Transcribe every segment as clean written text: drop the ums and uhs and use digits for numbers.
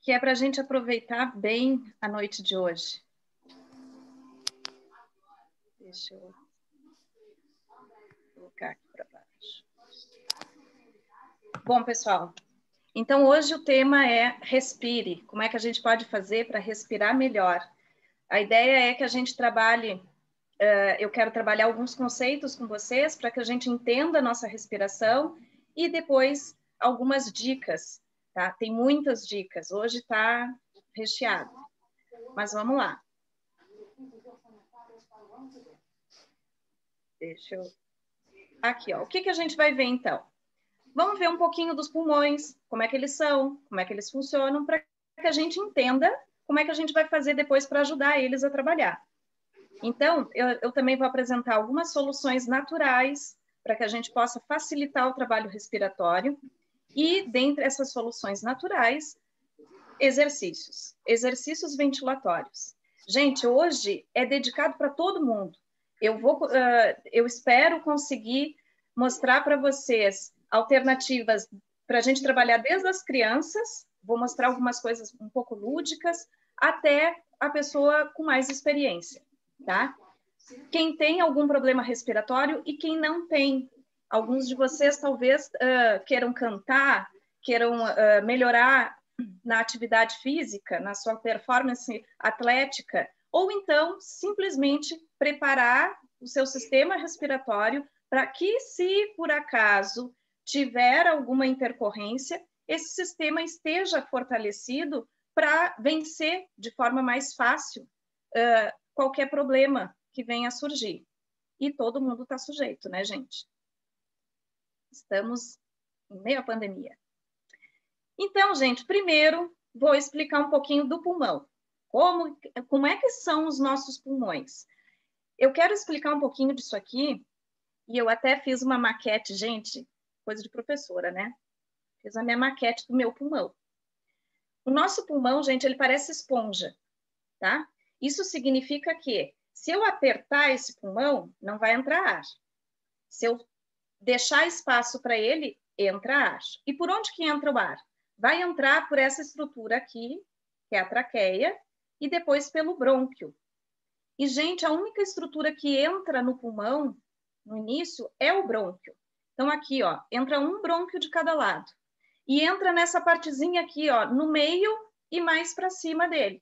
que é para a gente aproveitar bem a noite de hoje. Deixa eu colocar aqui para baixo. Bom, pessoal, então hoje o tema é respire. Como é que a gente pode fazer para respirar melhor? A ideia é que a gente trabalhe, eu quero trabalhar alguns conceitos com vocês para que a gente entenda a nossa respiração e depois algumas dicas, tá? Tem muitas dicas, hoje está recheado, mas vamos lá. Deixa eu... Aqui, ó. O que a gente vai ver, então? Vamos ver um pouquinho dos pulmões, como é que eles são, como é que eles funcionam, para que a gente entenda como é que a gente vai fazer depois para ajudar eles a trabalhar. Então, eu também vou apresentar algumas soluções naturais para que a gente possa facilitar o trabalho respiratório e, dentre essas soluções naturais, exercícios ventilatórios. Gente, hoje é dedicado para todo mundo. Eu espero conseguir mostrar para vocês alternativas para a gente trabalhar desde as crianças, vou mostrar algumas coisas um pouco lúdicas, até a pessoa com mais experiência, tá? Quem tem algum problema respiratório e quem não tem. Alguns de vocês talvez queiram cantar, queiram melhorar na atividade física, na sua performance atlética, ou então simplesmente preparar o seu sistema respiratório para que, se por acaso tiver alguma intercorrência, esse sistema esteja fortalecido para vencer de forma mais fácil qualquer problema que venha a surgir. E todo mundo está sujeito, né, gente? Estamos em meio à pandemia. Então, gente, primeiro vou explicar um pouquinho do pulmão. Como é que são os nossos pulmões? Eu quero explicar um pouquinho disso aqui, e eu até fiz uma maquete, gente, coisa de professora, né? Fiz a minha maquete do meu pulmão. O nosso pulmão, gente, ele parece esponja, tá? Isso significa que, se eu apertar esse pulmão, não vai entrar ar. Se eu deixar espaço para ele, entra ar. E por onde que entra o ar? Vai entrar por essa estrutura aqui, que é a traqueia, e depois pelo brônquio. E, gente, a única estrutura que entra no pulmão, no início, é o brônquio. Então, aqui, ó, entra um brônquio de cada lado. E entra nessa partezinha aqui, ó, no meio e mais para cima dele.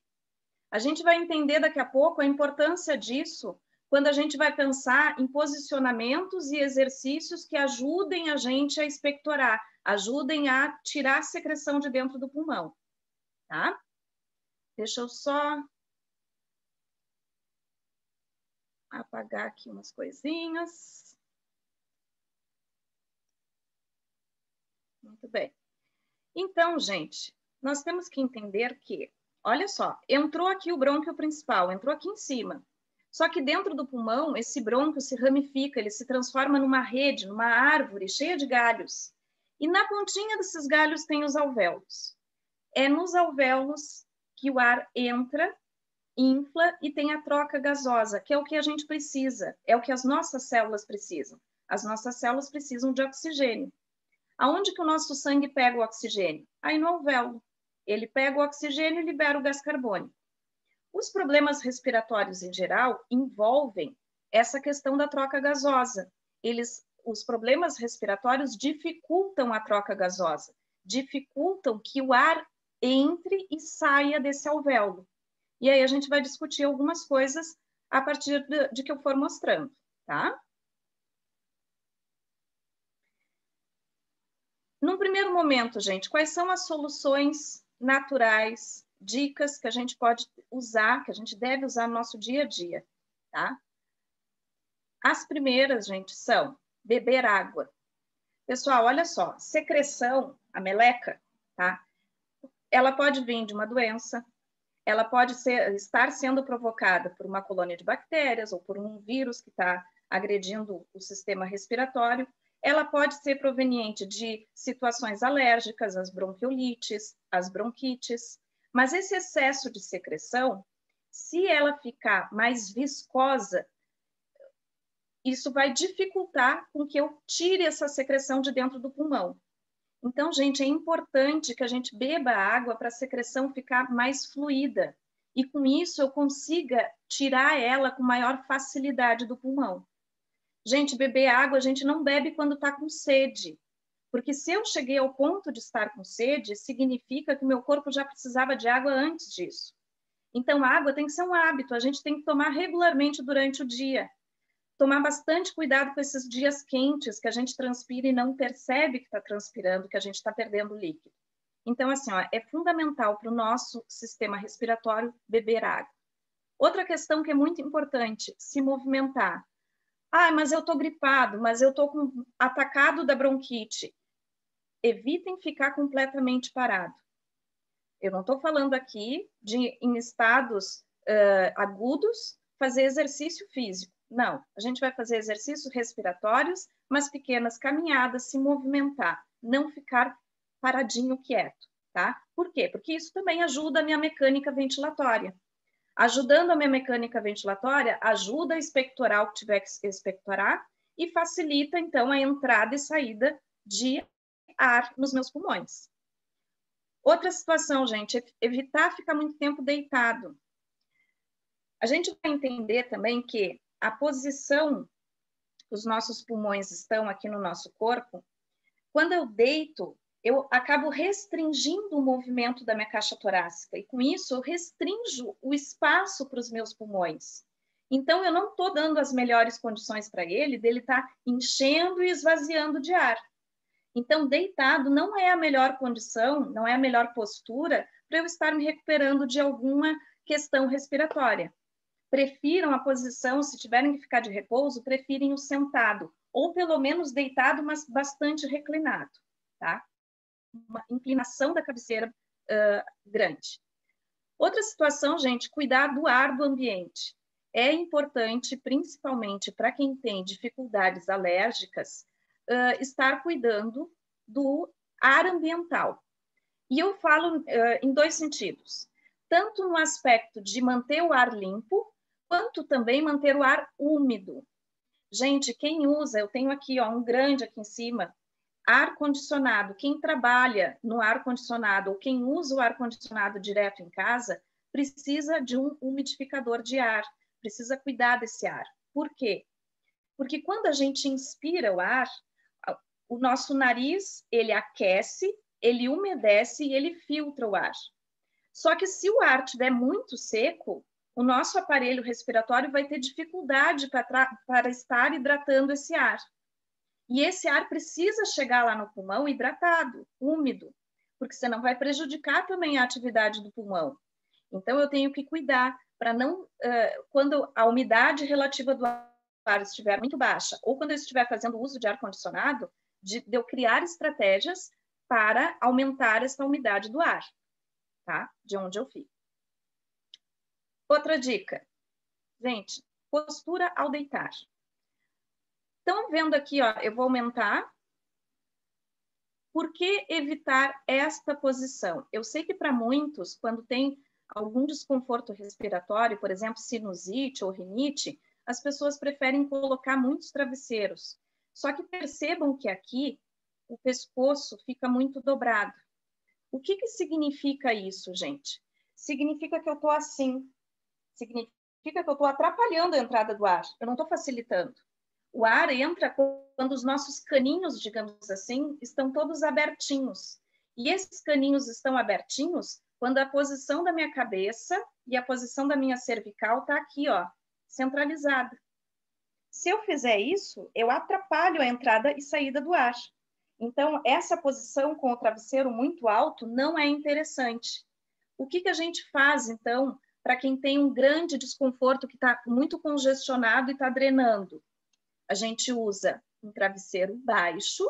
A gente vai entender daqui a pouco a importância disso quando a gente vai pensar em posicionamentos e exercícios que ajudem a gente a expectorar, ajudem a tirar a secreção de dentro do pulmão, tá? Deixa eu só apagar aqui umas coisinhas. Muito bem. Então, gente, nós temos que entender que, olha só, entrou aqui o brônquio principal, entrou aqui em cima. Só que dentro do pulmão, esse brônquio se ramifica, ele se transforma numa rede, numa árvore cheia de galhos. E na pontinha desses galhos tem os alvéolos. É nos alvéolos que o ar entra, infla e tem a troca gasosa, que é o que a gente precisa, é o que as nossas células precisam. As nossas células precisam de oxigênio. Aonde que o nosso sangue pega o oxigênio? Aí no alvéolo. Ele pega o oxigênio e libera o gás carbônico. Os problemas respiratórios em geral envolvem essa questão da troca gasosa. Os problemas respiratórios dificultam a troca gasosa, dificultam que o ar entre e saia desse alvéolo. E aí a gente vai discutir algumas coisas a partir de que eu for mostrando, tá? Num primeiro momento, gente, quais são as soluções naturais, dicas que a gente pode usar, que a gente deve usar no nosso dia a dia, tá? As primeiras, gente, são beber água. Pessoal, olha só, secreção, a meleca, tá? Ela pode vir de uma doença, ela pode estar sendo provocada por uma colônia de bactérias ou por um vírus que está agredindo o sistema respiratório. Ela pode ser proveniente de situações alérgicas, as bronquiolites, as bronquites, mas esse excesso de secreção, se ela ficar mais viscosa, isso vai dificultar com que eu tire essa secreção de dentro do pulmão. Então, gente, é importante que a gente beba água para a secreção ficar mais fluida. E com isso eu consiga tirar ela com maior facilidade do pulmão. Gente, beber água a gente não bebe quando está com sede. Porque se eu cheguei ao ponto de estar com sede, significa que o meu corpo já precisava de água antes disso. Então, a água tem que ser um hábito, a gente tem que tomar regularmente durante o dia. Tomar bastante cuidado com esses dias quentes que a gente transpira e não percebe que está transpirando, que a gente está perdendo líquido. Então, assim, ó, é fundamental para o nosso sistema respiratório beber água. Outra questão que é muito importante, se movimentar. Ah, mas eu estou gripado, mas eu estou atacado da bronquite. Evitem ficar completamente parado. Eu não estou falando aqui de, em estados agudos, fazer exercício físico. Não, a gente vai fazer exercícios respiratórios, mas pequenas caminhadas, se movimentar, não ficar paradinho quieto, tá? Por quê? Porque isso também ajuda a minha mecânica ventilatória. Ajudando a minha mecânica ventilatória, ajuda a expectorar o que tiver que expectorar e facilita, então, a entrada e saída de ar nos meus pulmões. Outra situação, gente, é evitar ficar muito tempo deitado. A gente vai entender também que a posição que os nossos pulmões estão aqui no nosso corpo, quando eu deito, eu acabo restringindo o movimento da minha caixa torácica, e com isso eu restringo o espaço para os meus pulmões. Então, eu não estou dando as melhores condições para ele, dele estar enchendo e esvaziando de ar. Então, deitado não é a melhor condição, não é a melhor postura para eu estar me recuperando de alguma questão respiratória. Prefiram a posição, se tiverem que ficar de repouso, prefirem o sentado, ou pelo menos deitado, mas bastante reclinado, tá? Uma inclinação da cabeceira grande. Outra situação, gente, cuidar do ar do ambiente. É importante, principalmente para quem tem dificuldades alérgicas, estar cuidando do ar ambiental. E eu falo em dois sentidos. Tanto no aspecto de manter o ar limpo, quanto também manter o ar úmido. Gente, quem usa, eu tenho aqui ó, um grande aqui em cima, ar-condicionado. Quem trabalha no ar-condicionado ou quem usa o ar-condicionado direto em casa, precisa de um umidificador de ar, precisa cuidar desse ar. Por quê? Porque quando a gente inspira o ar, o nosso nariz, ele aquece, ele umedece e ele filtra o ar. Só que se o ar estiver muito seco, o nosso aparelho respiratório vai ter dificuldade para estar hidratando esse ar. E esse ar precisa chegar lá no pulmão hidratado, úmido, porque senão vai prejudicar também a atividade do pulmão. Então, eu tenho que cuidar para não, quando a umidade relativa do ar estiver muito baixa, ou quando eu estiver fazendo uso de ar-condicionado, de eu criar estratégias para aumentar essa umidade do ar, tá? De onde eu fico. Outra dica, gente, postura ao deitar. Estão vendo aqui, ó, eu vou aumentar. Por que evitar esta posição? Eu sei que para muitos, quando tem algum desconforto respiratório, por exemplo, sinusite ou rinite, as pessoas preferem colocar muitos travesseiros. Só que percebam que aqui o pescoço fica muito dobrado. O que que significa isso, gente? Significa que eu estou assim. Significa que eu estou atrapalhando a entrada do ar. Eu não estou facilitando. O ar entra quando os nossos caninhos, digamos assim, estão todos abertinhos. E esses caninhos estão abertinhos quando a posição da minha cabeça e a posição da minha cervical está aqui, ó, centralizada. Se eu fizer isso, eu atrapalho a entrada e saída do ar. Então, essa posição com o travesseiro muito alto não é interessante. O que que a gente faz, então, para quem tem um grande desconforto, que está muito congestionado e está drenando? A gente usa um travesseiro baixo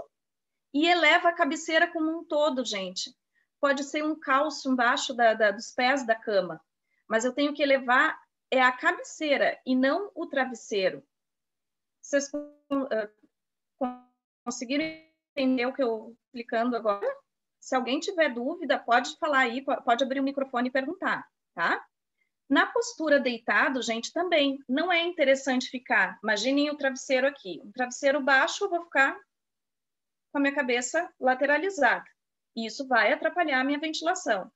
e eleva a cabeceira como um todo, gente. Pode ser um calço embaixo dos pés da cama, mas eu tenho que elevar a cabeceira e não o travesseiro. Vocês conseguiram entender o que eu estou explicando agora? Se alguém tiver dúvida, pode falar aí, pode abrir o microfone e perguntar, tá? Na postura deitado, gente, também não é interessante ficar. Imaginem o travesseiro aqui. Um travesseiro baixo, eu vou ficar com a minha cabeça lateralizada. E isso vai atrapalhar a minha ventilação.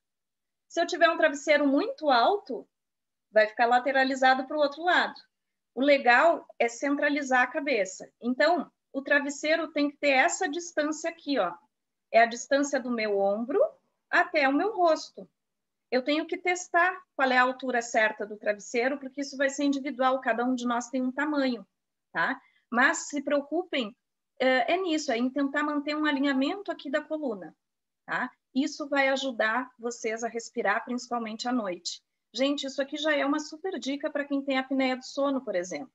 Se eu tiver um travesseiro muito alto, vai ficar lateralizado para o outro lado. O legal é centralizar a cabeça. Então, o travesseiro tem que ter essa distância aqui, ó. É a distância do meu ombro até o meu rosto. Eu tenho que testar qual é a altura certa do travesseiro, porque isso vai ser individual, cada um de nós tem um tamanho, tá? Mas se preocupem é nisso, é em tentar manter um alinhamento aqui da coluna, tá? Isso vai ajudar vocês a respirar, principalmente à noite. Gente, isso aqui já é uma super dica para quem tem apneia do sono, por exemplo,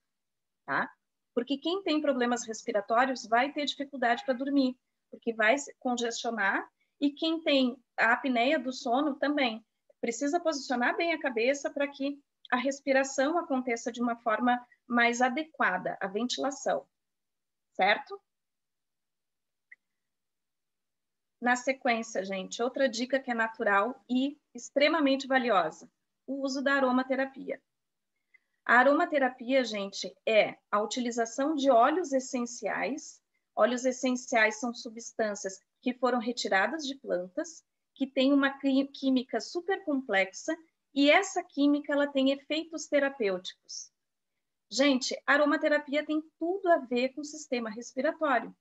tá? Porque quem tem problemas respiratórios vai ter dificuldade para dormir, porque vai congestionar, e quem tem a apneia do sono também precisa posicionar bem a cabeça para que a respiração aconteça de uma forma mais adequada, a ventilação, certo? Na sequência, gente, outra dica que é natural e extremamente valiosa, o uso da aromaterapia. A aromaterapia, gente, é a utilização de óleos essenciais. Óleos essenciais são substâncias que foram retiradas de plantas, que têm uma química super complexa, e essa química ela tem efeitos terapêuticos. Gente, a aromaterapia tem tudo a ver com o sistema respiratório.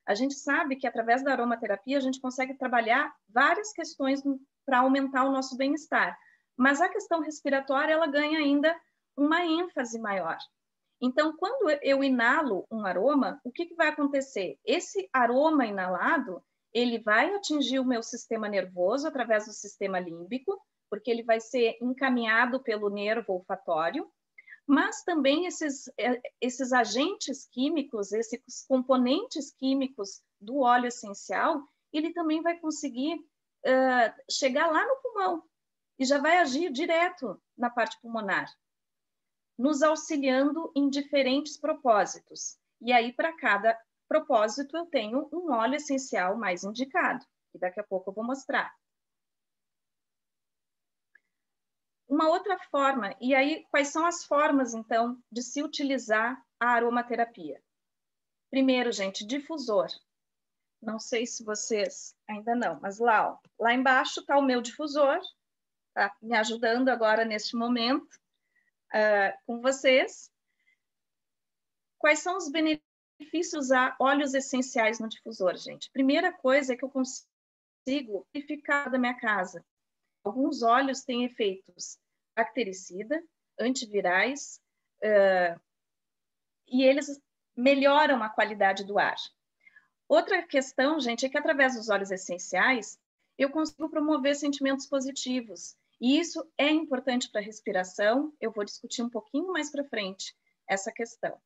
A gente sabe que através da aromaterapia a gente consegue trabalhar várias questões para aumentar o nosso bem-estar, mas a questão respiratória ela ganha ainda uma ênfase maior. Então, quando eu inalo um aroma, o que vai acontecer? Esse aroma inalado, ele vai atingir o meu sistema nervoso através do sistema límbico, porque ele vai ser encaminhado pelo nervo olfatório, mas também esses agentes químicos, esses componentes químicos do óleo essencial, ele também vai conseguir chegar lá no pulmão e já vai agir direto na parte pulmonar, nos auxiliando em diferentes propósitos. E aí, para cada propósito, eu tenho um óleo essencial mais indicado, que daqui a pouco eu vou mostrar. Uma outra forma, e aí quais são as formas, então, de se utilizar a aromaterapia? Primeiro, gente, difusor. Não sei se vocês ainda não, mas lá, ó, lá embaixo está o meu difusor, tá me ajudando agora neste momento com vocês. Quais são os benefícios de usar óleos essenciais no difusor, gente? Primeira coisa é que eu consigo purificar da minha casa. Alguns óleos têm efeitos bactericida, antivirais, e eles melhoram a qualidade do ar. Outra questão, gente, é que através dos óleos essenciais, eu consigo promover sentimentos positivos. E isso é importante para a respiração. Eu vou discutir um pouquinho mais para frente essa questão.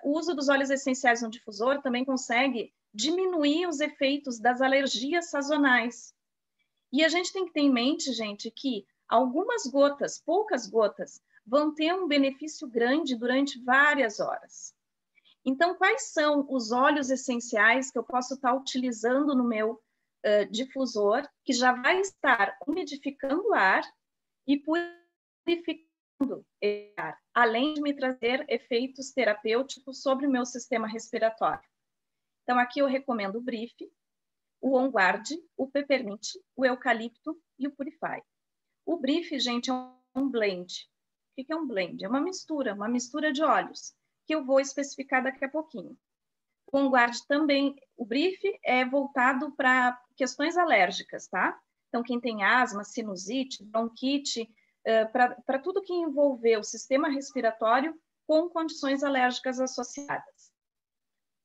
O uso dos óleos essenciais no difusor também consegue diminuir os efeitos das alergias sazonais. E a gente tem que ter em mente, gente, que algumas gotas, poucas gotas, vão ter um benefício grande durante várias horas. Então, quais são os óleos essenciais que eu posso estar utilizando no meu difusor, que já vai estar umidificando o ar e purificando o ar, além de me trazer efeitos terapêuticos sobre o meu sistema respiratório? Então, aqui eu recomendo o Brief, o On Guard, o Peppermint, o Eucalipto e o Purify. O Brief, gente, é um blend. O que é um blend? É uma mistura de óleos, que eu vou especificar daqui a pouquinho. O On Guard também, o Brief é voltado para questões alérgicas, tá? Então, quem tem asma, sinusite, bronquite, para tudo que envolver o sistema respiratório com condições alérgicas associadas.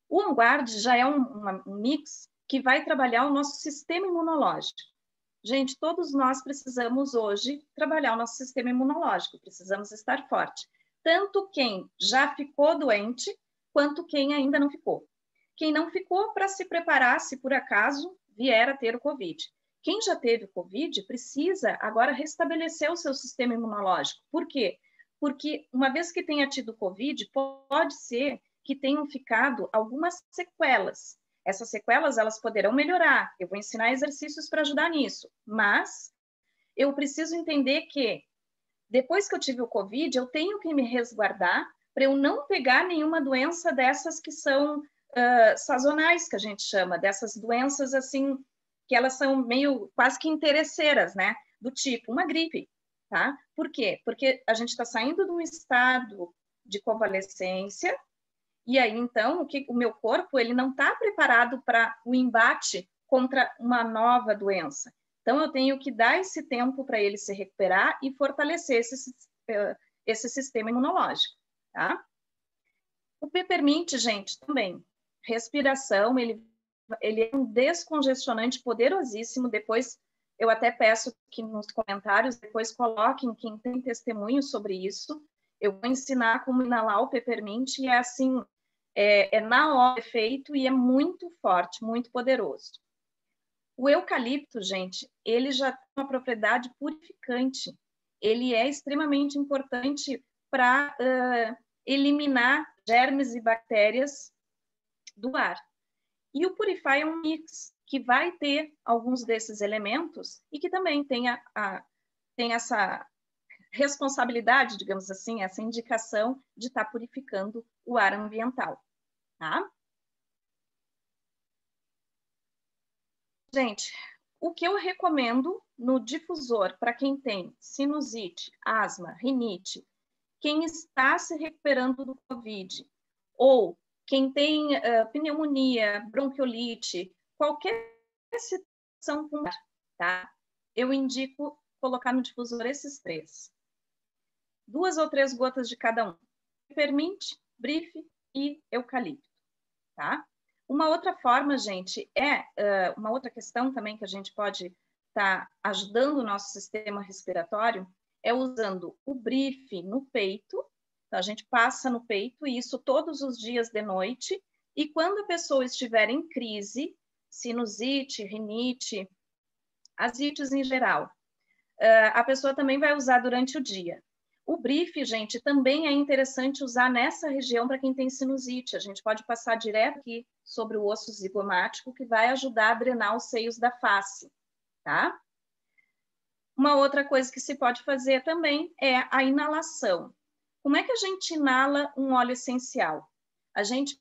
O On Guard já é um mix que vai trabalhar o nosso sistema imunológico. Gente, todos nós precisamos hoje trabalhar o nosso sistema imunológico, precisamos estar forte. Tanto quem já ficou doente, quanto quem ainda não ficou. Quem não ficou, para se preparar, se por acaso vier a ter o Covid. Quem já teve o Covid precisa agora restabelecer o seu sistema imunológico. Por quê? Porque uma vez que tenha tido Covid, pode ser que tenham ficado algumas sequelas. Essas sequelas, elas poderão melhorar. Eu vou ensinar exercícios para ajudar nisso. Mas eu preciso entender que, depois que eu tive o Covid, eu tenho que me resguardar para eu não pegar nenhuma doença dessas que são sazonais, que a gente chama, dessas doenças assim, que elas são meio quase que interesseiras, né? Do tipo uma gripe, tá? Por quê? Porque a gente está saindo de um estado de convalescência, e aí, então, o meu corpo ele não está preparado para o embate contra uma nova doença. Então, eu tenho que dar esse tempo para ele se recuperar e fortalecer esse sistema imunológico, tá? O peppermint, gente, também. Respiração, ele é um descongestionante poderosíssimo. Depois, eu até peço que nos comentários, depois coloquem quem tem testemunho sobre isso. Eu vou ensinar como inalar o peppermint e é assim, na hora feito e é muito forte, muito poderoso. O eucalipto, gente, ele já tem uma propriedade purificante. Ele é extremamente importante para eliminar germes e bactérias do ar. E o Purify é um mix que vai ter alguns desses elementos e que também tem essa responsabilidade, digamos assim, essa indicação de estar purificando o ar ambiental, tá? Gente, o que eu recomendo no difusor para quem tem sinusite, asma, rinite, quem está se recuperando do Covid, ou quem tem pneumonia, bronquiolite, qualquer situação pulmonar, tá? Eu indico colocar no difusor esses 3. 2 ou 3 gotas de cada um. Peppermint, brife e eucalipto, tá? Uma outra forma, gente, uma outra questão também que a gente pode estar ajudando o nosso sistema respiratório é usando o brife no peito. Então, a gente passa no peito, e isso todos os dias de noite. E quando a pessoa estiver em crise, sinusite, rinite, asites em geral, a pessoa também vai usar durante o dia. O brife, gente, também é interessante usar nessa região para quem tem sinusite. A gente pode passar direto aqui sobre o osso zigomático, que vai ajudar a drenar os seios da face, tá? Uma outra coisa que se pode fazer também é a inalação. Como é que a gente inala um óleo essencial? A gente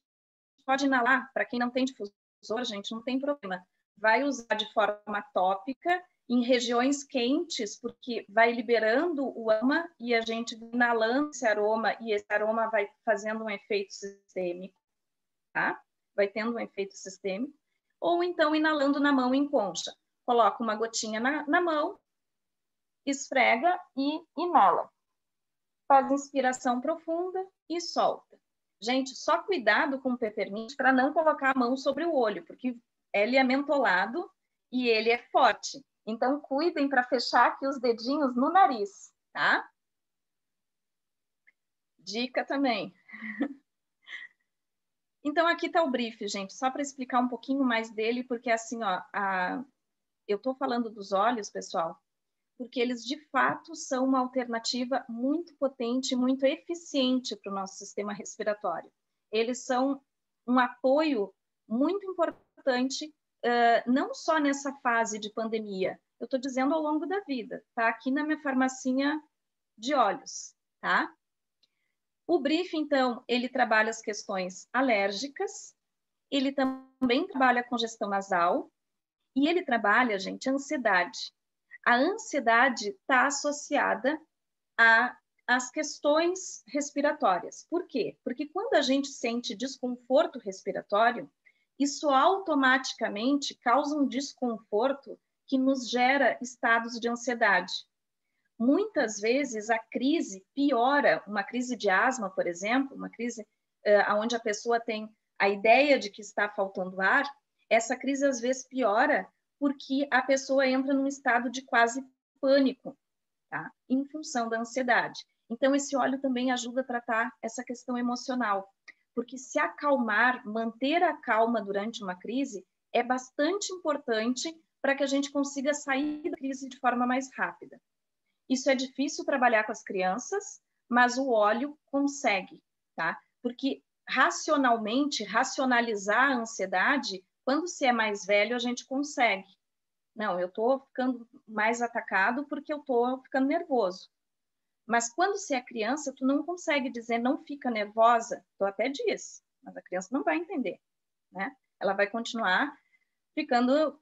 pode inalar, para quem não tem difusor, gente, não tem problema. Vai usar de forma tópica, em regiões quentes, porque vai liberando o aroma e a gente vai inalando esse aroma, e esse aroma vai fazendo um efeito sistêmico, tá? Vai tendo um efeito sistêmico. Ou então inalando na mão em concha. Coloca uma gotinha na mão, esfrega e inala. Faz inspiração profunda e solta. Gente, só cuidado com o peppermint para não colocar a mão sobre o olho, porque ele é mentolado e ele é forte. Então, cuidem para fechar aqui os dedinhos no nariz, tá? Dica também. Então, aqui está o brief, gente, só para explicar um pouquinho mais dele, porque assim, ó, eu estou falando dos olhos, pessoal, porque eles de fato são uma alternativa muito potente, muito eficiente para o nosso sistema respiratório. Eles são um apoio muito importante, não só nessa fase de pandemia, eu estou dizendo ao longo da vida, tá? Aqui na minha farmacinha de olhos, tá? O brief, então, ele trabalha as questões alérgicas, ele também trabalha a congestão nasal, e ele trabalha, gente, a ansiedade. A ansiedade está associada às questões respiratórias. Por quê? Porque quando a gente sente desconforto respiratório, isso automaticamente causa um desconforto que nos gera estados de ansiedade. Muitas vezes a crise piora, uma crise de asma, por exemplo, uma crise onde a pessoa tem a ideia de que está faltando ar, essa crise às vezes piora porque a pessoa entra num estado de quase pânico, tá? Em função da ansiedade. Então, esse óleo também ajuda a tratar essa questão emocional, porque se acalmar, manter a calma durante uma crise é bastante importante para que a gente consiga sair da crise de forma mais rápida. Isso é difícil trabalhar com as crianças, mas o óleo consegue, tá? Porque racionalmente, racionalizar a ansiedade, quando se é mais velho, a gente consegue. Não, eu estou ficando mais atacado porque eu estou ficando nervoso. Mas quando se é criança, tu não consegue dizer não fica nervosa, tu até diz, mas a criança não vai entender. né? Ela vai continuar ficando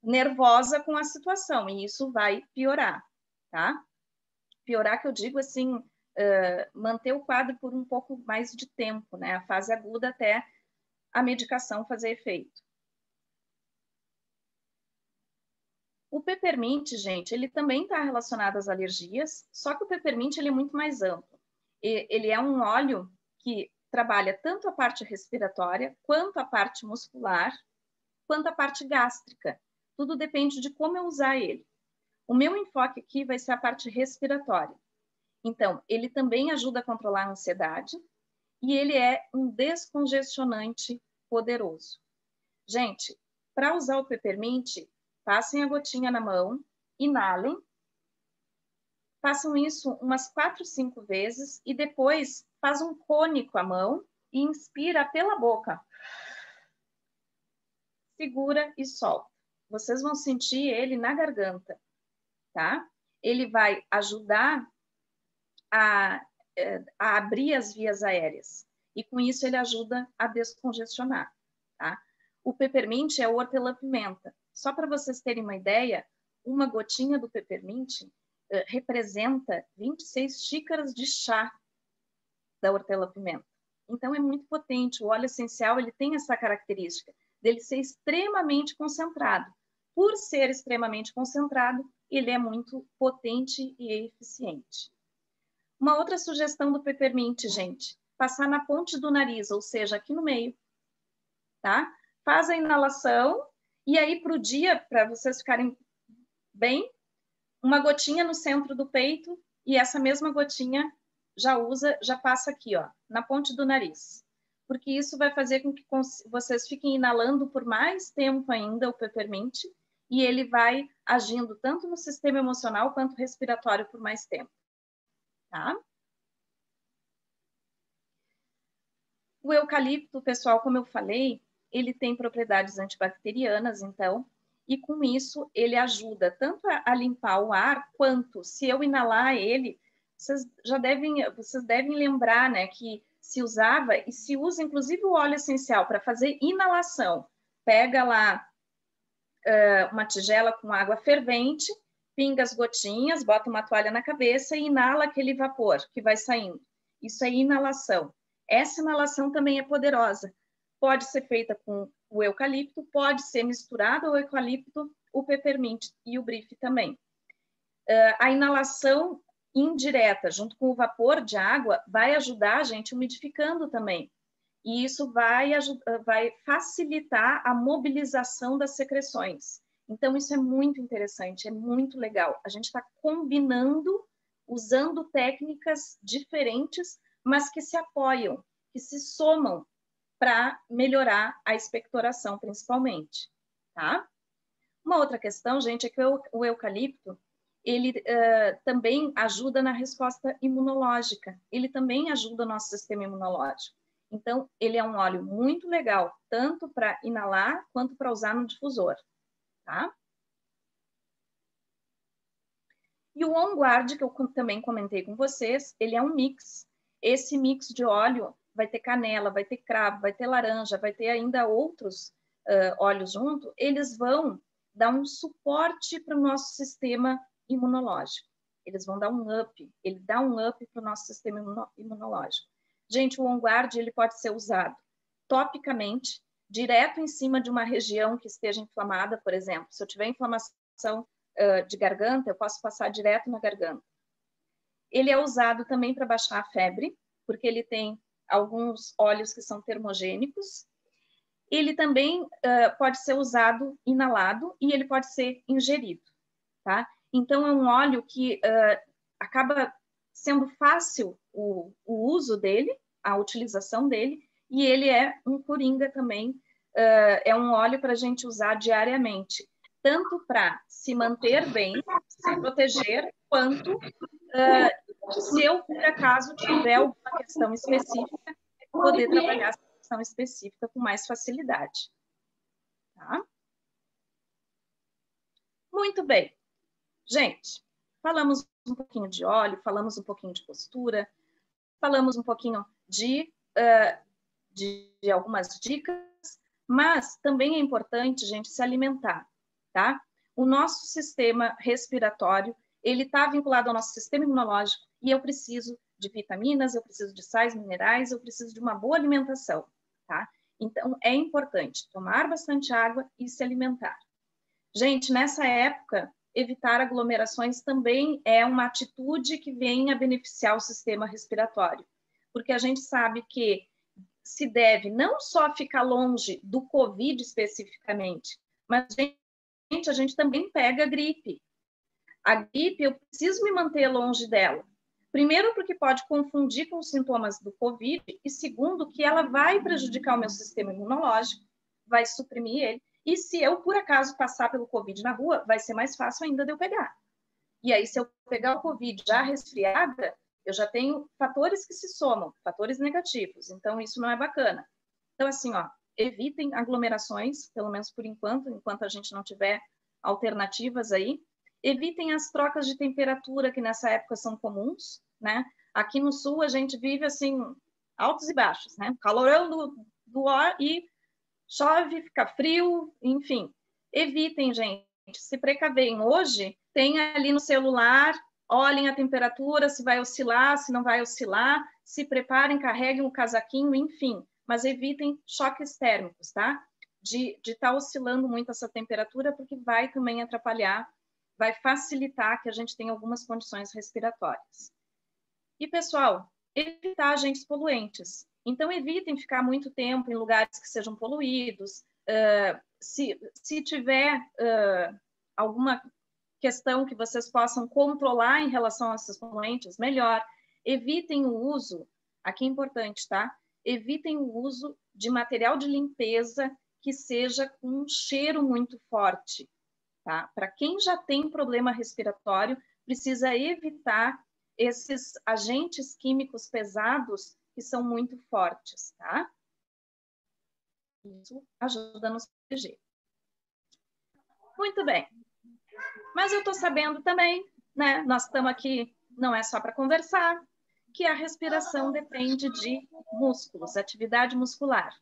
nervosa com a situação, e isso vai piorar, tá? Piorar que eu digo assim, manter o quadro por um pouco mais de tempo, né? A fase aguda até a medicação fazer efeito. O peppermint, gente, ele também está relacionado às alergias, só que o peppermint ele é muito mais amplo. Ele é um óleo que trabalha tanto a parte respiratória, quanto a parte muscular, quanto a parte gástrica. Tudo depende de como eu usar ele. O meu enfoque aqui vai ser a parte respiratória. Então, ele também ajuda a controlar a ansiedade e ele é um descongestionante poderoso. Gente, para usar o peppermint, passem a gotinha na mão, inalem, façam isso umas 4, 5 vezes e depois faz um cone com a mão e inspira pela boca. Segura e solta. Vocês vão sentir ele na garganta, tá? Ele vai ajudar a abrir as vias aéreas. E com isso ele ajuda a descongestionar, tá? O peppermint é o hortelã-pimenta. Só para vocês terem uma ideia, uma gotinha do peppermint representa 26 xícaras de chá da hortelã-pimenta. Então é muito potente. O óleo essencial ele tem essa característica dele ser extremamente concentrado. Por ser extremamente concentrado, ele é muito potente e eficiente. Uma outra sugestão do peppermint, gente, passar na ponte do nariz, ou seja, aqui no meio, tá? Faz a inalação e aí para o dia, para vocês ficarem bem, uma gotinha no centro do peito e essa mesma gotinha já passa aqui, ó, na ponte do nariz. Porque isso vai fazer com que vocês fiquem inalando por mais tempo ainda o peppermint e ele vai agindo tanto no sistema emocional quanto respiratório por mais tempo. Tá? O eucalipto, pessoal, como eu falei, ele tem propriedades antibacterianas, então, e com isso ele ajuda tanto a limpar o ar, quanto, se eu inalar ele, vocês devem lembrar, né, que se usava e se usa, inclusive, o óleo essencial para fazer inalação. Pega lá uma tigela com água fervente, pinga as gotinhas, bota uma toalha na cabeça e inala aquele vapor que vai saindo. Isso é inalação. Essa inalação também é poderosa. Pode ser feita com o eucalipto, pode ser misturado ao eucalipto, o peppermint e o brife também. A inalação indireta, junto com o vapor de água, vai ajudar a gente umidificando também. E isso vai facilitar a mobilização das secreções. Então, isso é muito interessante, é muito legal. A gente está combinando, usando técnicas diferentes, mas que se apoiam, que se somam para melhorar a expectoração, principalmente. Tá? Uma outra questão, gente, é que o eucalipto, ele também ajuda na resposta imunológica. Ele também ajuda o nosso sistema imunológico. Então, ele é um óleo muito legal, tanto para inalar, quanto para usar no difusor, tá? E o On Guard, que eu também comentei com vocês, ele é um mix. Esse mix de óleo vai ter canela, vai ter cravo, vai ter laranja, vai ter ainda outros óleos junto. Eles vão dar um suporte para o nosso sistema imunológico. Eles vão dar um up, ele dá um up para o nosso sistema imunológico. Gente, o On Guard, ele pode ser usado topicamente, direto em cima de uma região que esteja inflamada, por exemplo. Se eu tiver inflamação de garganta, eu posso passar direto na garganta. Ele é usado também para baixar a febre, porque ele tem alguns óleos que são termogênicos. Ele também pode ser usado inalado e ele pode ser ingerido, tá? Então, é um óleo que acaba sendo fácil o uso dele, a utilização dele, e ele é um coringa também, é um óleo para a gente usar diariamente, tanto para se manter bem, se proteger, quanto se eu, por acaso, tiver alguma questão específica, poder trabalhar essa questão específica com mais facilidade. Tá? Muito bem. Gente, falamos um pouquinho de óleo, falamos um pouquinho de postura, falamos um pouquinho de algumas dicas, Mas também é importante, gente, se alimentar, tá? O nosso sistema respiratório, ele está vinculado ao nosso sistema imunológico e eu preciso de vitaminas, eu preciso de sais minerais, eu preciso de uma boa alimentação, tá? Então, é importante tomar bastante água e se alimentar. Gente, nessa época, evitar aglomerações também é uma atitude que vem a beneficiar o sistema respiratório, porque a gente sabe que se deve não só ficar longe do Covid especificamente, mas, gente, a gente também pega a gripe. A gripe, eu preciso me manter longe dela. Primeiro, porque pode confundir com os sintomas do Covid, e segundo, que ela vai prejudicar o meu sistema imunológico, vai suprimir ele, e se eu, por acaso, passar pelo Covid na rua, vai ser mais fácil ainda de eu pegar. E aí, se eu pegar o Covid já resfriada, eu já tenho fatores que se somam, fatores negativos, então isso não é bacana. Então, assim, ó, evitem aglomerações, pelo menos por enquanto a gente não tiver alternativas aí. Evitem as trocas de temperatura, que nessa época são comuns, né? Aqui no sul a gente vive, assim, altos e baixos, né? Calorão do ar e chove, fica frio, enfim. Evitem, gente, se precaveem. Hoje, tem ali no celular, olhem a temperatura, se vai oscilar, se não vai oscilar, se preparem, carreguem o casaquinho, enfim. Mas evitem choques térmicos, tá? De estar oscilando muito essa temperatura, porque vai também atrapalhar, vai facilitar que a gente tenha algumas condições respiratórias. E, pessoal, evitar agentes poluentes. Então, evitem ficar muito tempo em lugares que sejam poluídos. Se tiver alguma questão que vocês possam controlar em relação a esses poluentes, melhor. Evitem o uso, aqui é importante, tá? Evitem o uso de material de limpeza que seja com um cheiro muito forte. Tá? Para quem já tem problema respiratório, precisa evitar esses agentes químicos pesados que são muito fortes, tá? Isso ajuda a nos proteger. Muito bem. Mas eu estou sabendo também, né? Nós estamos aqui, não é só para conversar, que a respiração depende de músculos, atividade muscular.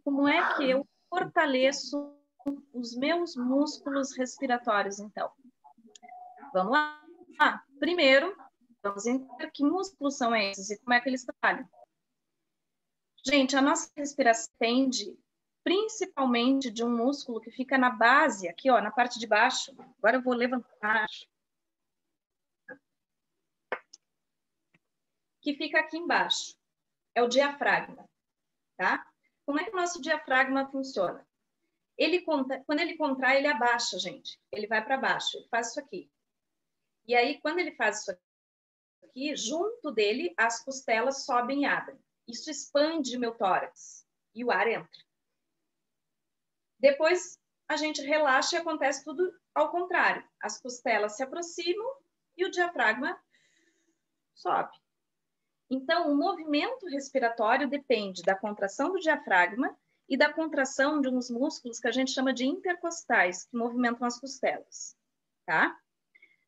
Como é que eu fortaleço os meus músculos respiratórios, então? Vamos lá. Primeiro, vamos entender que músculos são esses e como é que eles trabalham. Gente, a nossa respiração depende principalmente de um músculo que fica na base, aqui, ó, na parte de baixo. Agora eu vou levantar. Que fica aqui embaixo. É o diafragma, tá? Como é que o nosso diafragma funciona? Quando ele contrai, ele abaixa, gente. Ele vai para baixo, ele faz isso aqui. E aí, quando ele faz isso aqui, junto dele, as costelas sobem e abrem. Isso expande o meu tórax e o ar entra. Depois, a gente relaxa e acontece tudo ao contrário. As costelas se aproximam e o diafragma sobe. Então, o movimento respiratório depende da contração do diafragma e da contração de uns músculos que a gente chama de intercostais, que movimentam as costelas, tá?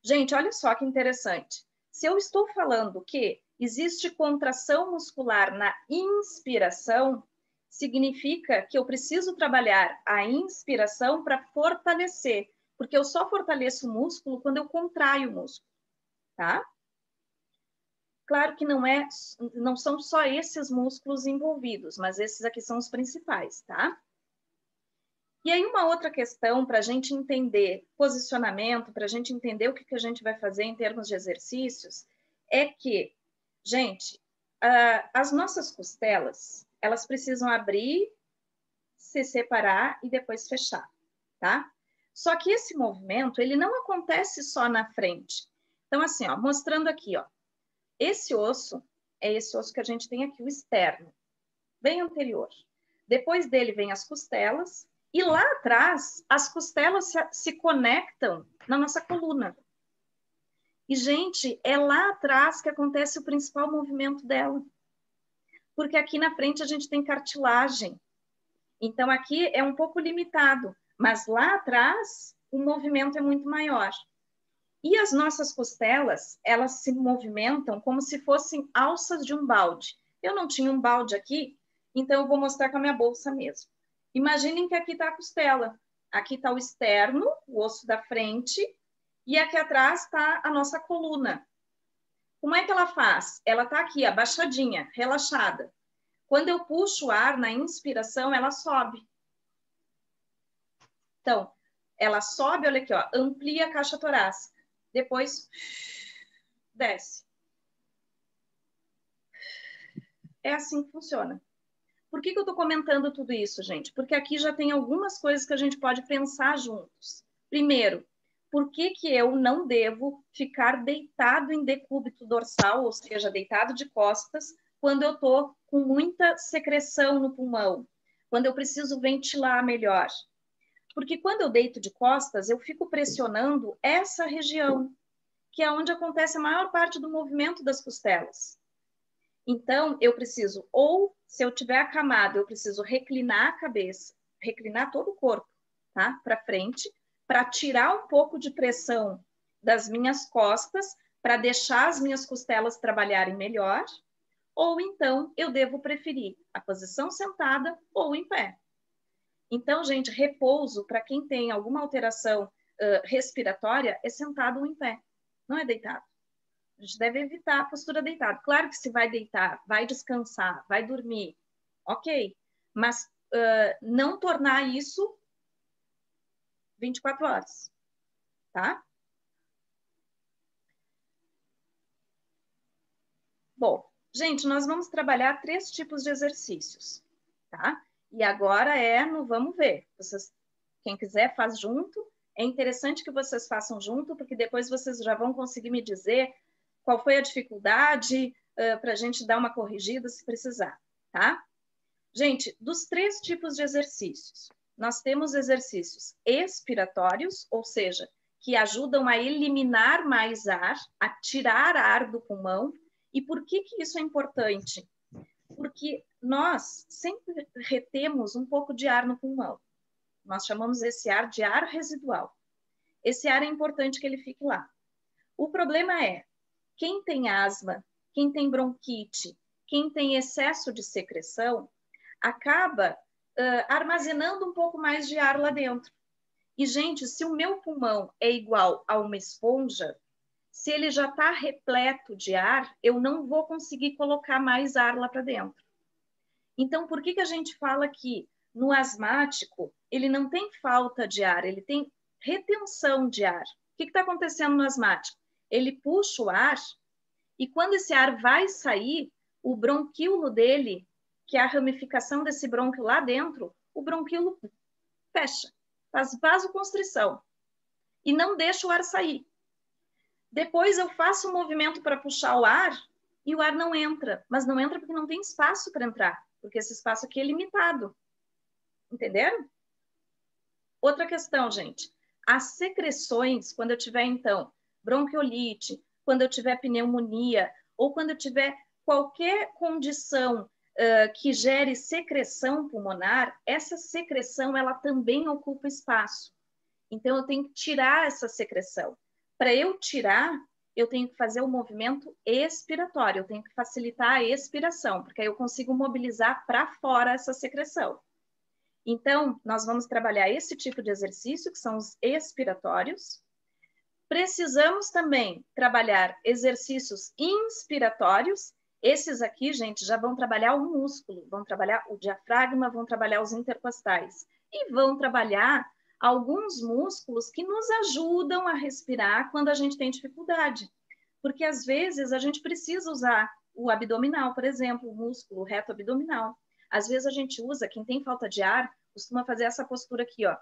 Gente, olha só que interessante. Se eu estou falando que existe contração muscular na inspiração, significa que eu preciso trabalhar a inspiração para fortalecer, porque eu só fortaleço o músculo quando eu contraio o músculo, tá? Claro que não são só esses músculos envolvidos, mas esses aqui são os principais, tá? E aí uma outra questão para a gente entender posicionamento, para a gente entender o que a gente vai fazer em termos de exercícios, é que, gente, as nossas costelas, elas precisam abrir, se separar e depois fechar, tá? Só que esse movimento, ele não acontece só na frente. Então, assim, ó, mostrando aqui, ó, esse osso é esse osso que a gente tem aqui, o externo, bem anterior. Depois dele vem as costelas, e lá atrás, as costelas se conectam na nossa coluna. E, gente, é lá atrás que acontece o principal movimento dela. Porque aqui na frente a gente tem cartilagem. Então, aqui é um pouco limitado. Mas lá atrás, o movimento é muito maior. E as nossas costelas, elas se movimentam como se fossem alças de um balde. Eu não tinha um balde aqui, então eu vou mostrar com a minha bolsa mesmo. Imaginem que aqui está a costela. Aqui está o externo, o osso da frente, e aqui atrás está a nossa coluna. Como é que ela faz? Ela está aqui, abaixadinha, relaxada. Quando eu puxo o ar na inspiração, ela sobe. Então, ela sobe, olha aqui, ó, amplia a caixa torácica. Depois, desce. É assim que funciona. Por que eu estou comentando tudo isso, gente? Porque aqui já tem algumas coisas que a gente pode pensar juntos. Primeiro, por que eu não devo ficar deitado em decúbito dorsal, ou seja, deitado de costas, quando eu estou com muita secreção no pulmão, quando eu preciso ventilar melhor? Porque quando eu deito de costas, eu fico pressionando essa região, que é onde acontece a maior parte do movimento das costelas. Então, eu preciso, ou se eu tiver acamado, eu preciso reclinar a cabeça, reclinar todo o corpo, tá? Para frente, para tirar um pouco de pressão das minhas costas, para deixar as minhas costelas trabalharem melhor, ou então eu devo preferir a posição sentada ou em pé. Então, gente, repouso, para quem tem alguma alteração respiratória, é sentado ou em pé, não é deitado. A gente deve evitar a postura deitada. Claro que se vai deitar, vai descansar, vai dormir, ok. Mas não tornar isso 24 horas, tá? Bom, gente, nós vamos trabalhar 3 tipos de exercícios, tá? E agora no vamos ver. Vocês, quem quiser faz junto. É interessante que vocês façam junto, porque depois vocês já vão conseguir me dizer qual foi a dificuldade para a gente dar uma corrigida se precisar, tá? Gente, dos 3 tipos de exercícios, nós temos exercícios expiratórios, ou seja, que ajudam a eliminar mais ar, a tirar ar do pulmão. E por que isso é importante? Porque nós sempre retemos um pouco de ar no pulmão. Nós chamamos esse ar de ar residual. Esse ar é importante que ele fique lá. O problema é, quem tem asma, quem tem bronquite, quem tem excesso de secreção, acaba armazenando um pouco mais de ar lá dentro. E, gente, se o meu pulmão é igual a uma esponja, se ele já está repleto de ar, eu não vou conseguir colocar mais ar lá para dentro. Então, por que a gente fala que no asmático ele não tem falta de ar, ele tem retenção de ar? O que está acontecendo no asmático? Ele puxa o ar e quando esse ar vai sair, o bronquíolo dele, que é a ramificação desse brônquio lá dentro, o bronquíolo fecha, faz vasoconstrição e não deixa o ar sair. Depois eu faço um movimento para puxar o ar e o ar não entra, mas não entra porque não tem espaço para entrar, porque esse espaço aqui é limitado. Entenderam? Outra questão, gente. As secreções, quando eu tiver, então, bronquiolite, quando eu tiver pneumonia, ou quando eu tiver qualquer condição que gere secreção pulmonar, essa secreção, ela também ocupa espaço. Então, eu tenho que tirar essa secreção. Para eu tirar, eu tenho que fazer o movimento expiratório, eu tenho que facilitar a expiração, porque aí eu consigo mobilizar para fora essa secreção. Então, nós vamos trabalhar esse tipo de exercício, que são os expiratórios. Precisamos também trabalhar exercícios inspiratórios. Esses aqui, gente, já vão trabalhar o músculo, vão trabalhar o diafragma, vão trabalhar os intercostais e vão trabalhar alguns músculos que nos ajudam a respirar quando a gente tem dificuldade. Porque, às vezes, a gente precisa usar o abdominal, por exemplo, o músculo reto abdominal. Às vezes, a gente usa, quem tem falta de ar, costuma fazer essa postura aqui, ó.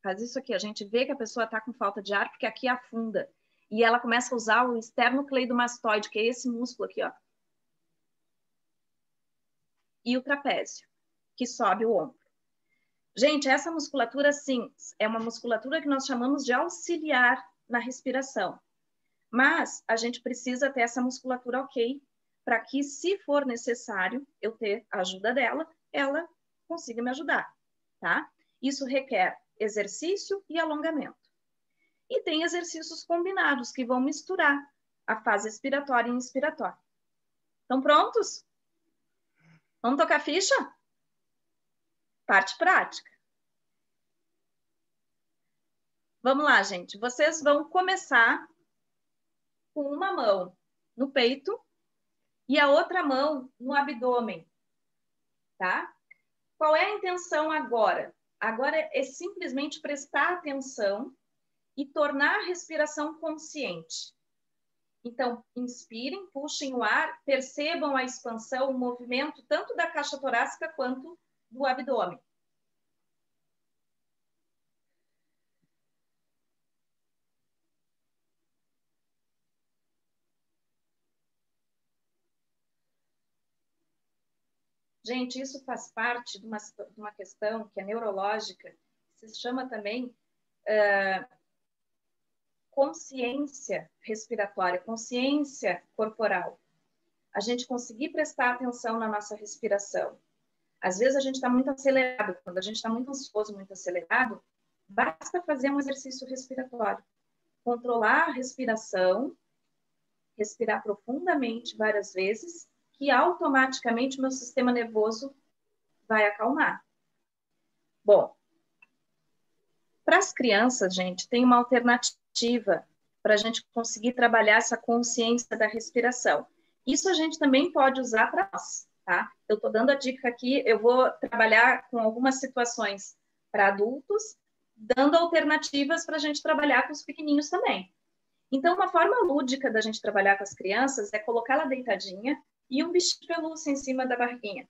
Faz isso aqui, a gente vê que a pessoa está com falta de ar, porque aqui afunda. E ela começa a usar o esternocleidomastoide, que é esse músculo aqui, ó. E o trapézio, que sobe o ombro. Gente, essa musculatura, sim, é uma musculatura que nós chamamos de auxiliar na respiração. Mas a gente precisa ter essa musculatura ok, para que, se for necessário eu ter a ajuda dela, ela consiga me ajudar, tá? Isso requer exercício e alongamento. E tem exercícios combinados que vão misturar a fase expiratória e inspiratória. Estão prontos? Vamos tocar ficha? Parte prática. Vamos lá, gente. Vocês vão começar com uma mão no peito e a outra mão no abdômen, tá? Qual é a intenção agora? Agora é simplesmente prestar atenção e tornar a respiração consciente. Então, inspirem, puxem o ar, percebam a expansão, o movimento tanto da caixa torácica quanto do abdômen. Gente, isso faz parte de uma questão que é neurológica, que se chama também consciência respiratória, consciência corporal. A gente conseguir prestar atenção na nossa respiração. Às vezes a gente está muito acelerado, quando a gente está muito ansioso, muito acelerado, basta fazer um exercício respiratório. Controlar a respiração, respirar profundamente várias vezes, que automaticamente o meu sistema nervoso vai acalmar. Bom, para as crianças, gente, tem uma alternativa para a gente conseguir trabalhar essa consciência da respiração. Isso a gente também pode usar para nós, tá? Eu estou dando a dica aqui, eu vou trabalhar com algumas situações para adultos, dando alternativas para a gente trabalhar com os pequenininhos também. Então, uma forma lúdica da gente trabalhar com as crianças é colocá-la deitadinha e um bichinho de pelúcia em cima da barriguinha.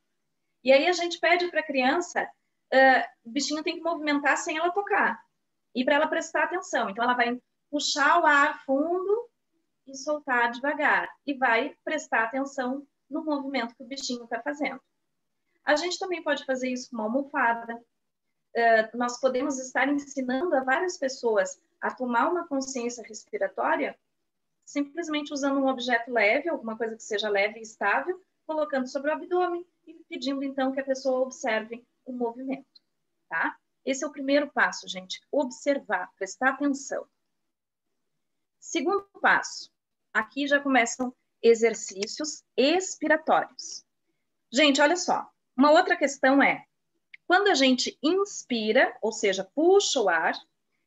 E aí a gente pede para a criança, o bichinho tem que movimentar sem ela tocar, e para ela prestar atenção. Então, ela vai puxar o ar fundo e soltar devagar, e vai prestar atenção no movimento que o bichinho está fazendo. A gente também pode fazer isso com uma almofada. Nós podemos estar ensinando a várias pessoas a tomar uma consciência respiratória simplesmente usando um objeto leve, alguma coisa que seja leve e estável, colocando sobre o abdômen e pedindo, então, que a pessoa observe o movimento, tá? Esse é o primeiro passo, gente, observar, prestar atenção. Segundo passo, aqui já começam exercícios expiratórios. Gente, olha só, uma outra questão é, quando a gente inspira, ou seja, puxa o ar,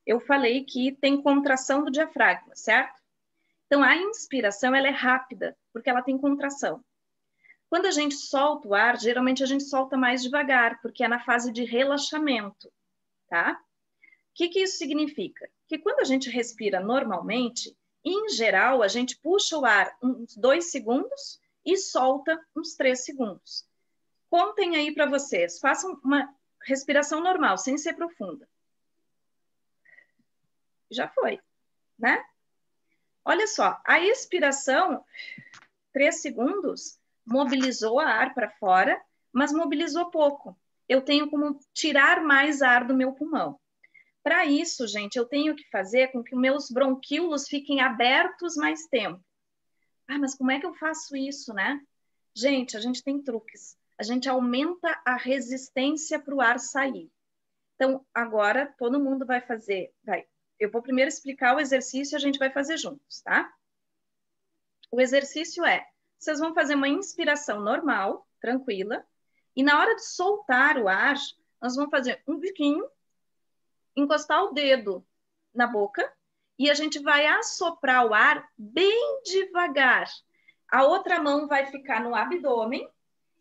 eu falei que tem contração do diafragma, certo? Então, a inspiração, ela é rápida, porque ela tem contração. Quando a gente solta o ar, geralmente a gente solta mais devagar, porque é na fase de relaxamento, tá? O que isso significa? Que quando a gente respira normalmente, em geral, a gente puxa o ar uns 2 segundos e solta uns 3 segundos. Contem aí para vocês, façam uma respiração normal, sem ser profunda. Já foi, né? Olha só, a expiração, 3 segundos, mobilizou o ar para fora, mas mobilizou pouco. Eu tenho como tirar mais ar do meu pulmão. Para isso, gente, eu tenho que fazer com que os meus bronquíolos fiquem abertos mais tempo. Ah, mas como é que eu faço isso, né? Gente, a gente tem truques. A gente aumenta a resistência para o ar sair. Então, agora, todo mundo vai fazer... Eu vou primeiro explicar o exercício e a gente vai fazer juntos, tá? O exercício é, vocês vão fazer uma inspiração normal, tranquila, e na hora de soltar o ar, nós vamos fazer um biquinho, encostar o dedo na boca, e a gente vai assoprar o ar bem devagar. A outra mão vai ficar no abdômen,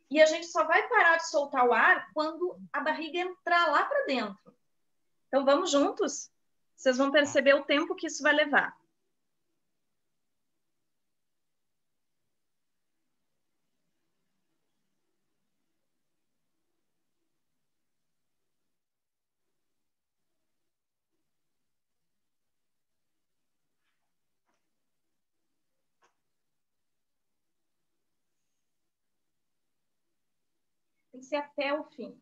e a gente só vai parar de soltar o ar quando a barriga entrar lá para dentro. Então, vamos juntos? Vocês vão perceber o tempo que isso vai levar. Tem que ser até o fim.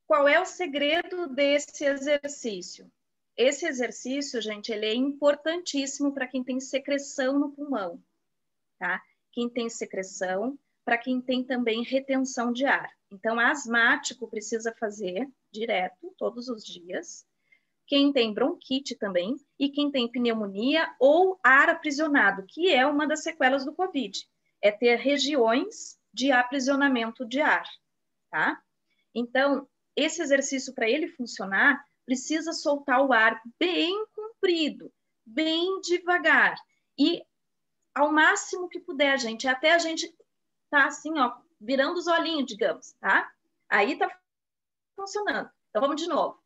Qual é o segredo desse exercício? Esse exercício, gente, ele é importantíssimo para quem tem secreção no pulmão, tá? Quem tem secreção, para quem tem também retenção de ar. Então, asmático precisa fazer direto, todos os dias. Quem tem bronquite também, e quem tem pneumonia ou ar aprisionado, que é uma das sequelas do COVID, é ter regiões de aprisionamento de ar, tá? Então, esse exercício, para ele funcionar, precisa soltar o ar bem comprido, bem devagar. E ao máximo que puder, gente, até a gente tá assim, ó, virando os olhinhos, digamos, tá? Aí tá funcionando. Então, vamos de novo.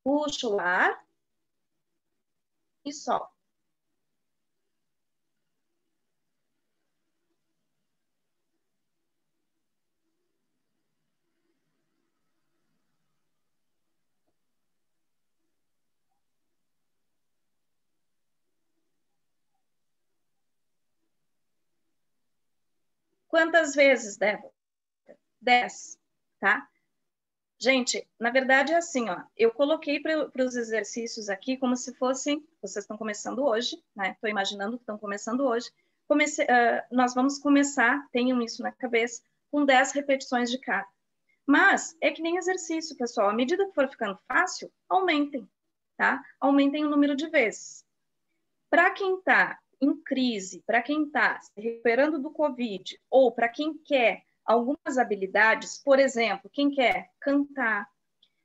Puxa o ar e solta. Quantas vezes, Débora? 10, tá? Gente, na verdade é assim, ó. Eu coloquei para os exercícios aqui como se fossem. Vocês estão começando hoje, né? Estou imaginando que estão começando hoje. Nós vamos começar, tenham isso na cabeça, com 10 repetições de cada. Mas é que nem exercício, pessoal. À medida que for ficando fácil, aumentem, tá? Aumentem o número de vezes. Para quem está em crise, para quem está se recuperando do Covid, ou para quem quer algumas habilidades, por exemplo, quem quer cantar,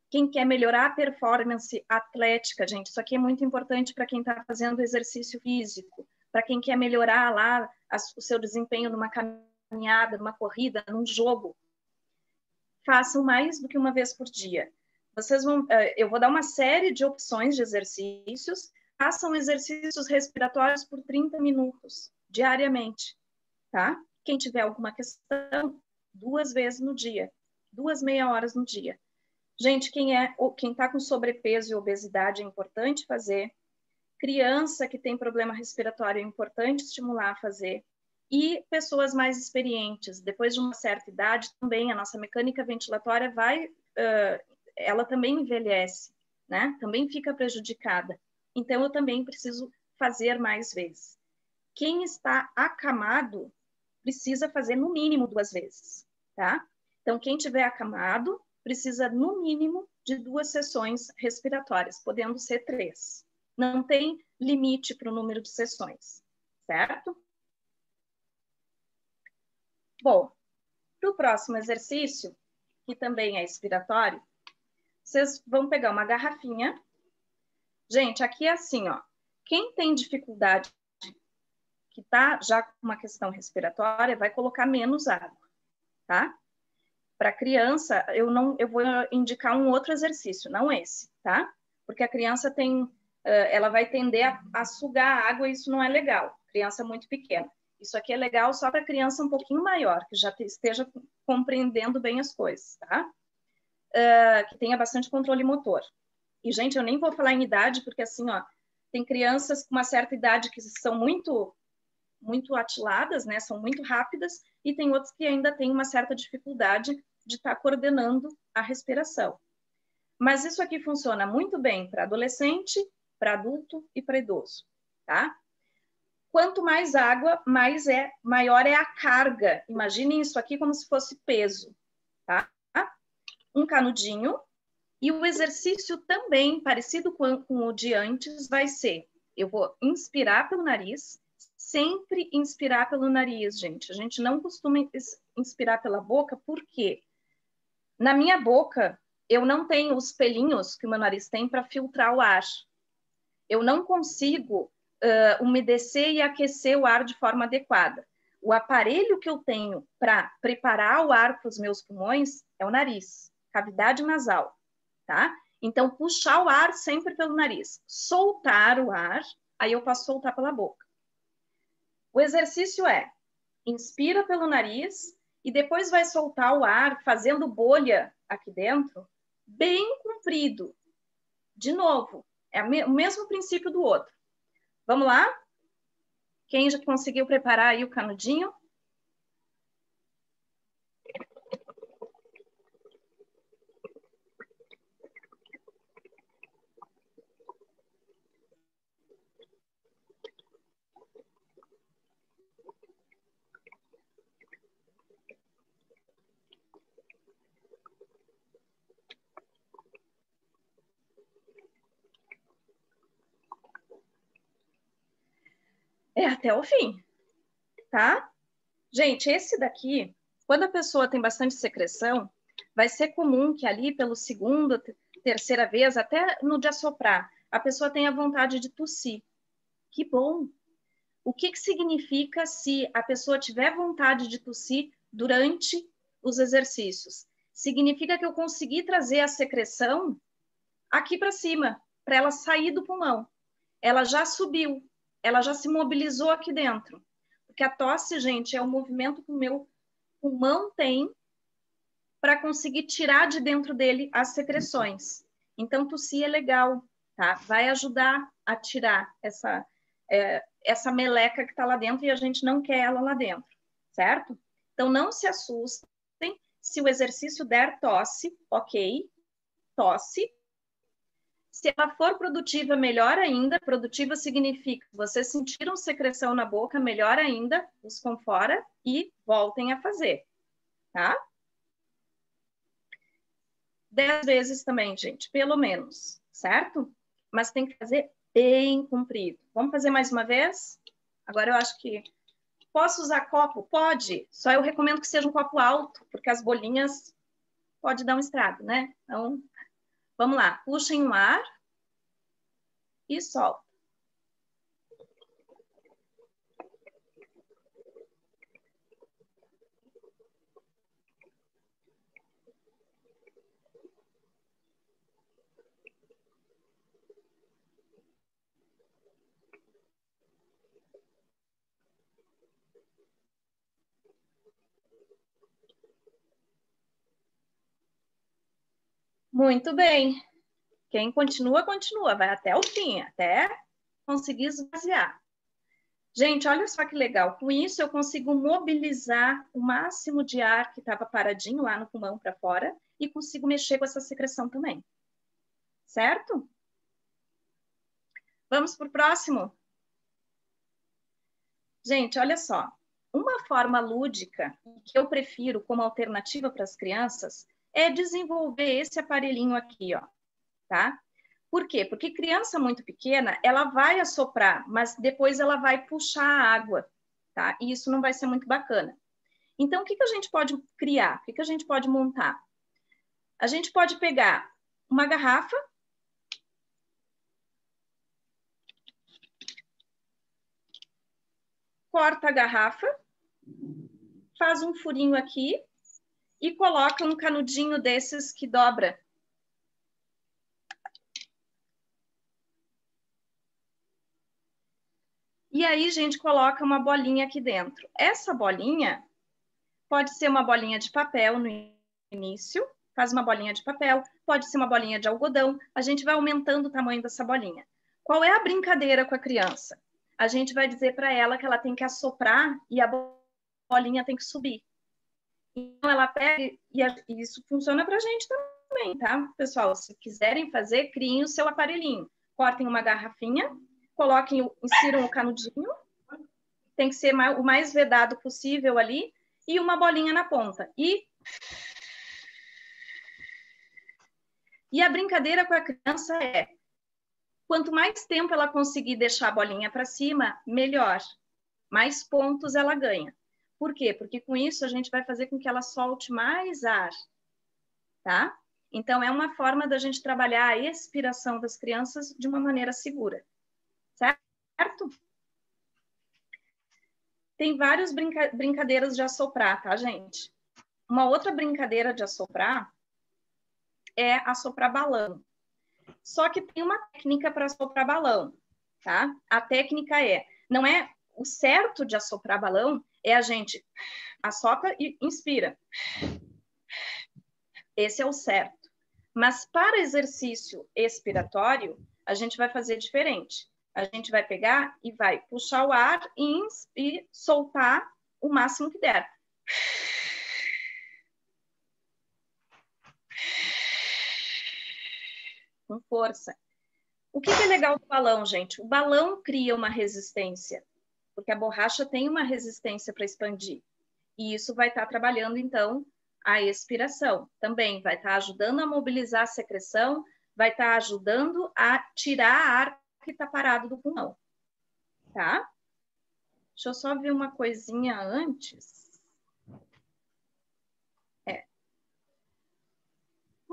quem quer melhorar a performance atlética, gente, isso aqui é muito importante para quem está fazendo exercício físico, para quem quer melhorar lá o seu desempenho numa caminhada, numa corrida, num jogo, façam mais do que uma vez por dia. Eu vou dar uma série de opções de exercícios, façam exercícios respiratórios por 30 minutos, diariamente, tá? Quem tiver alguma questão, 2 vezes no dia, 2 meia horas no dia. Gente, quem está com sobrepeso e obesidade é importante fazer. Criança que tem problema respiratório é importante estimular a fazer. E pessoas mais experientes, depois de uma certa idade, também a nossa mecânica ventilatória ela também envelhece, né? Também fica prejudicada. Então, eu também preciso fazer mais vezes. Quem está acamado precisa fazer no mínimo 2 vezes, tá? Então, quem tiver acamado precisa, no mínimo, de 2 sessões respiratórias, podendo ser 3. Não tem limite para o número de sessões, certo? Bom, para o próximo exercício, que também é expiratório, vocês vão pegar uma garrafinha. Gente, aqui é assim, ó. Quem tem dificuldade, que tá já com uma questão respiratória, vai colocar menos água, tá? Para criança, eu vou indicar um outro exercício, não esse, tá? Porque a criança ela vai tender a sugar a água e isso não é legal. Criança muito pequena. Isso aqui é legal só para criança um pouquinho maior, que já esteja compreendendo bem as coisas, tá? Que tenha bastante controle motor. E, gente, eu nem vou falar em idade, porque assim, ó, tem crianças com uma certa idade que são muito atiladas, né? São muito rápidas, e tem outros que ainda têm uma certa dificuldade de estar coordenando a respiração. Mas isso aqui funciona muito bem para adolescente, para adulto e para idoso, tá? Quanto mais água, maior é a carga. Imaginem isso aqui como se fosse peso, tá? Um canudinho. E o exercício também, parecido com o de antes, vai ser: eu vou inspirar pelo nariz, sempre inspirar pelo nariz, gente. A gente não costuma inspirar pela boca, por quê? Na minha boca, eu não tenho os pelinhos que o meu nariz tem para filtrar o ar. Eu não consigo umedecer e aquecer o ar de forma adequada. O aparelho que eu tenho para preparar o ar para os meus pulmões é o nariz, cavidade nasal, tá? Então, puxar o ar sempre pelo nariz. Soltar o ar, aí eu posso soltar pela boca. O exercício é: inspira pelo nariz e depois vai soltar o ar fazendo bolha aqui dentro, bem comprido. De novo, é o mesmo princípio do outro. Vamos lá? Quem já conseguiu preparar aí o canudinho? É até o fim, tá? Gente, esse daqui, quando a pessoa tem bastante secreção, vai ser comum que ali, pelo segunda, terceira vez, até no de assoprar, a pessoa tenha vontade de tossir. Que bom! O que significa se a pessoa tiver vontade de tossir durante os exercícios? Significa que eu consegui trazer a secreção aqui para cima, para ela sair do pulmão. Ela já subiu, ela já se mobilizou aqui dentro. Porque a tosse, gente, é o movimento que o meu pulmão tem para conseguir tirar de dentro dele as secreções. Então, tossir é legal, tá? Vai ajudar a tirar essa meleca que está lá dentro e a gente não quer ela lá dentro, certo? Então, não se assustem se o exercício der tosse, ok, tosse. Se ela for produtiva, melhor ainda. Produtiva significa vocês sentiram secreção na boca, melhor ainda, buscam fora e voltem a fazer, tá? 10 vezes também, gente, pelo menos, certo? Mas tem que fazer bem comprido. Vamos fazer mais uma vez? Agora eu acho que... Posso usar copo? Pode. Só eu recomendo que seja um copo alto, porque as bolinhas pode dar um estrago, né? Então, vamos lá. Puxem o ar e solta. Muito bem. Quem continua, continua. Vai até o fim, até conseguir esvaziar. Gente, olha só que legal. Com isso, eu consigo mobilizar o máximo de ar que estava paradinho lá no pulmão para fora e consigo mexer com essa secreção também. Certo? Vamos para o próximo? Gente, olha só. Uma forma lúdica que eu prefiro como alternativa para as crianças é desenvolver esse aparelhinho aqui, ó, tá? Por quê? Porque criança muito pequena, ela vai assoprar, mas depois ela vai puxar a água, tá? E isso não vai ser muito bacana. Então, o que a gente pode criar? O que a gente pode montar? A gente pode pegar uma garrafa, corta a garrafa, faz um furinho aqui e coloca um canudinho desses que dobra. E aí, gente, coloca uma bolinha aqui dentro. Essa bolinha pode ser uma bolinha de papel no início, faz uma bolinha de papel, pode ser uma bolinha de algodão, a gente vai aumentando o tamanho dessa bolinha. Qual é a brincadeira com a criança? A gente vai dizer para ela que ela tem que assoprar e a bolinha tem que subir. Então, ela pega, e isso funciona para a gente também, tá? Pessoal, se quiserem fazer, criem o seu aparelhinho. Cortem uma garrafinha, coloquem, insiram o canudinho, tem que ser o mais vedado possível ali, e uma bolinha na ponta. E a brincadeira com a criança é, quanto mais tempo ela conseguir deixar a bolinha para cima, melhor. Mais pontos ela ganha. Por quê? Porque com isso a gente vai fazer com que ela solte mais ar, tá? Então, é uma forma da gente trabalhar a expiração das crianças de uma maneira segura, certo? Tem várias brincadeiras de assoprar, tá, gente? Uma outra brincadeira de assoprar é assoprar balão. Só que tem uma técnica para assoprar balão, tá? A técnica não é o certo de assoprar balão, é a gente assopra e inspira. Esse é o certo. Mas para exercício expiratório, a gente vai fazer diferente. A gente vai pegar e vai puxar o ar e soltar o máximo que der. Com força. O que é legal do balão, gente? O balão cria uma resistência, porque a borracha tem uma resistência para expandir. E isso vai estar trabalhando, então, a expiração. Também vai estar ajudando a mobilizar a secreção, vai estar ajudando a tirar ar que está parado do pulmão. Tá? Deixa eu só ver uma coisinha antes.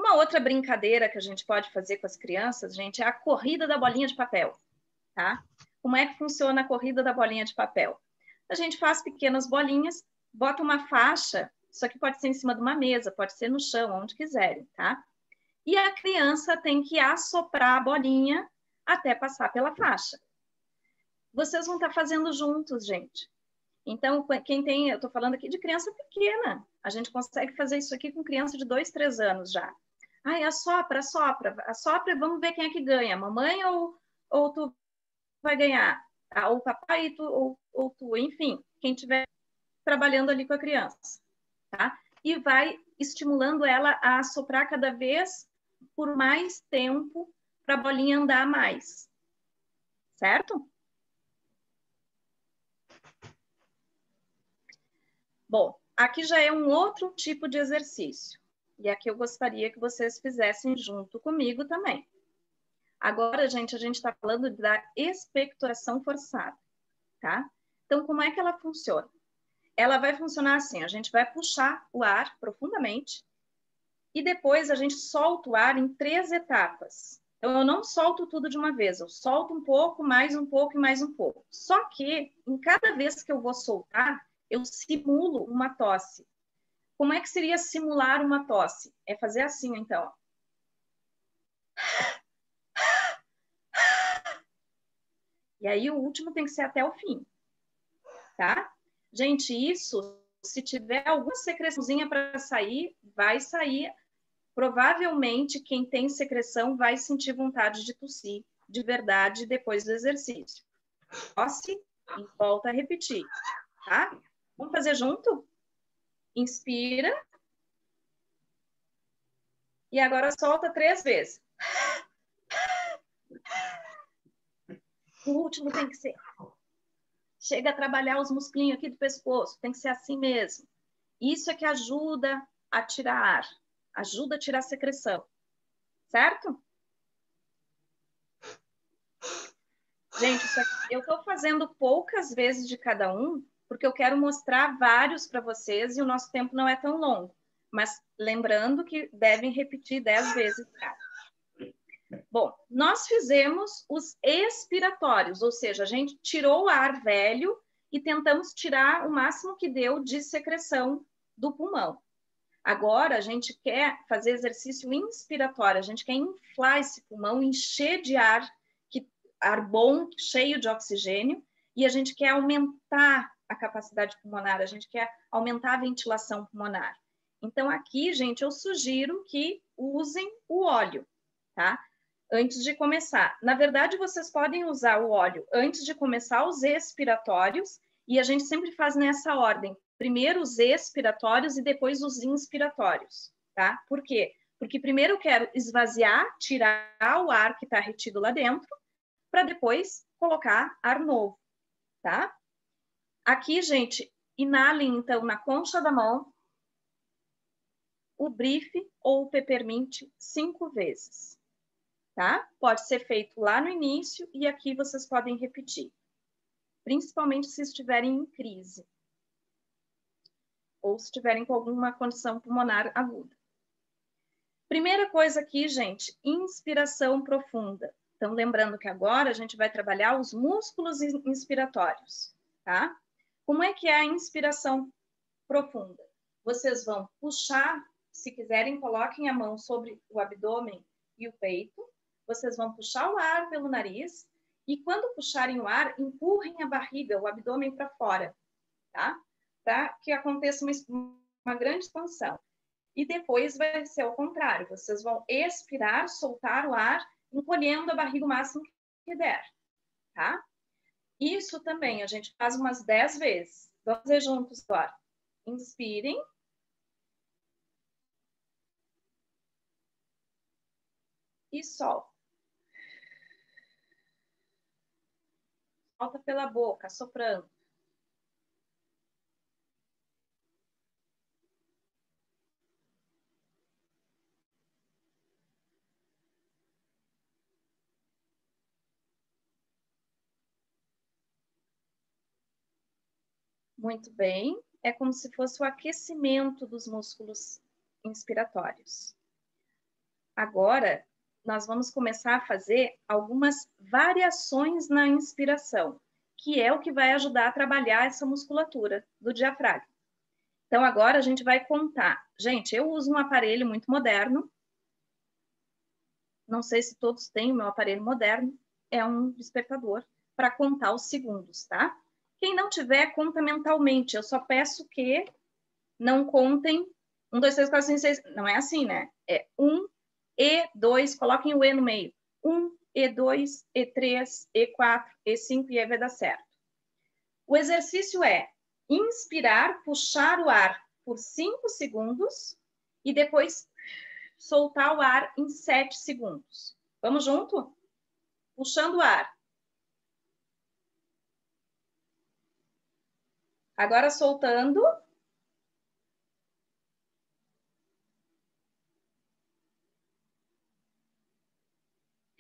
Uma outra brincadeira que a gente pode fazer com as crianças, gente, é a corrida da bolinha de papel, tá? Como é que funciona a corrida da bolinha de papel? A gente faz pequenas bolinhas, bota uma faixa, isso aqui pode ser em cima de uma mesa, pode ser no chão, onde quiserem, tá? E a criança tem que assoprar a bolinha até passar pela faixa. Vocês vão estar fazendo juntos, gente. Então, quem tem, eu estou falando aqui de criança pequena, a gente consegue fazer isso aqui com criança de 2, 3 anos já. Ai, assopra, assopra, assopra, vamos ver quem é que ganha, mamãe ou tu vai ganhar, tá? Ou papai e tu, ou tu, enfim, quem estiver trabalhando ali com a criança, tá? E vai estimulando ela a assoprar cada vez por mais tempo para a bolinha andar mais, certo? Bom, aqui já é um outro tipo de exercício. E aqui eu gostaria que vocês fizessem junto comigo também. Agora, gente, a gente está falando da expectoração forçada, tá? Então, como é que ela funciona? Ela vai funcionar assim, a gente vai puxar o ar profundamente e depois a gente solta o ar em 3 etapas. Então, eu não solto tudo de uma vez, eu solto um pouco, mais um pouco e mais um pouco. Só que, em cada vez que eu vou soltar, eu simulo uma tosse. Como é que seria simular uma tosse? É fazer assim, então. E aí o último tem que ser até o fim, tá? Gente, isso, se tiver alguma secreçãozinha para sair, vai sair. Provavelmente quem tem secreção vai sentir vontade de tossir de verdade depois do exercício. Tosse e volta a repetir, tá? Vamos fazer junto? Inspira. E agora solta 3 vezes. O último tem que ser. Chega a trabalhar os musclinhos aqui do pescoço, tem que ser assim mesmo. Isso é que ajuda a tirar ar, ajuda a tirar a secreção, certo? Gente, isso aqui, eu estou fazendo poucas vezes de cada um, porque eu quero mostrar vários para vocês e o nosso tempo não é tão longo. Mas lembrando que devem repetir 10 vezes cada. Bom, nós fizemos os expiratórios, ou seja, a gente tirou o ar velho e tentamos tirar o máximo que deu de secreção do pulmão. Agora, a gente quer fazer exercício inspiratório, a gente quer inflar esse pulmão, encher de ar, ar bom, cheio de oxigênio, e a gente quer aumentar a capacidade pulmonar, a gente quer aumentar a ventilação pulmonar. Então, aqui, gente, eu sugiro que usem o óleo, tá? Antes de começar. Na verdade, vocês podem usar o óleo antes de começar os expiratórios, e a gente sempre faz nessa ordem. Primeiro os expiratórios e depois os inspiratórios, tá? Por quê? Porque primeiro eu quero esvaziar, tirar o ar que está retido lá dentro, para depois colocar ar novo, tá? Aqui, gente, inalem, então, na concha da mão, o brief ou o peppermint 5 vezes, tá? Pode ser feito lá no início e aqui vocês podem repetir, principalmente se estiverem em crise ou se estiverem com alguma condição pulmonar aguda. Primeira coisa aqui, gente, inspiração profunda. Então, lembrando que agora a gente vai trabalhar os músculos inspiratórios, tá? Como é que é a inspiração profunda? Vocês vão puxar, se quiserem, coloquem a mão sobre o abdômen e o peito. Vocês vão puxar o ar pelo nariz e quando puxarem o ar, empurrem a barriga, o abdômen para fora, tá? Para que aconteça uma grande expansão. E depois vai ser o contrário. Vocês vão expirar, soltar o ar, encolhendo a barriga o máximo que der, tá? Isso também a gente faz umas 10 vezes. Vamos fazer juntos agora. Inspirem. E solta. Solta pela boca, soprando. Muito bem. É como se fosse o aquecimento dos músculos inspiratórios. agora nós vamos começar a fazer algumas variações na inspiração, que é o que vai ajudar a trabalhar essa musculatura do diafragma. Então, agora a gente vai contar. Gente, eu uso um aparelho muito moderno. Não sei se todos têm o meu aparelho moderno. É um despertador para contar os segundos, tá? Quem não tiver, conta mentalmente. Eu só peço que não contem 1, 2, 3, 4, 5, 6. Não é assim, né? É 1, E2, coloquem o E no meio. 1, E2, E3, E4, E5 e aí vai dar certo. O exercício é inspirar, puxar o ar por 5 segundos e depois soltar o ar em 7 segundos. Vamos junto? Puxando o ar. Agora soltando.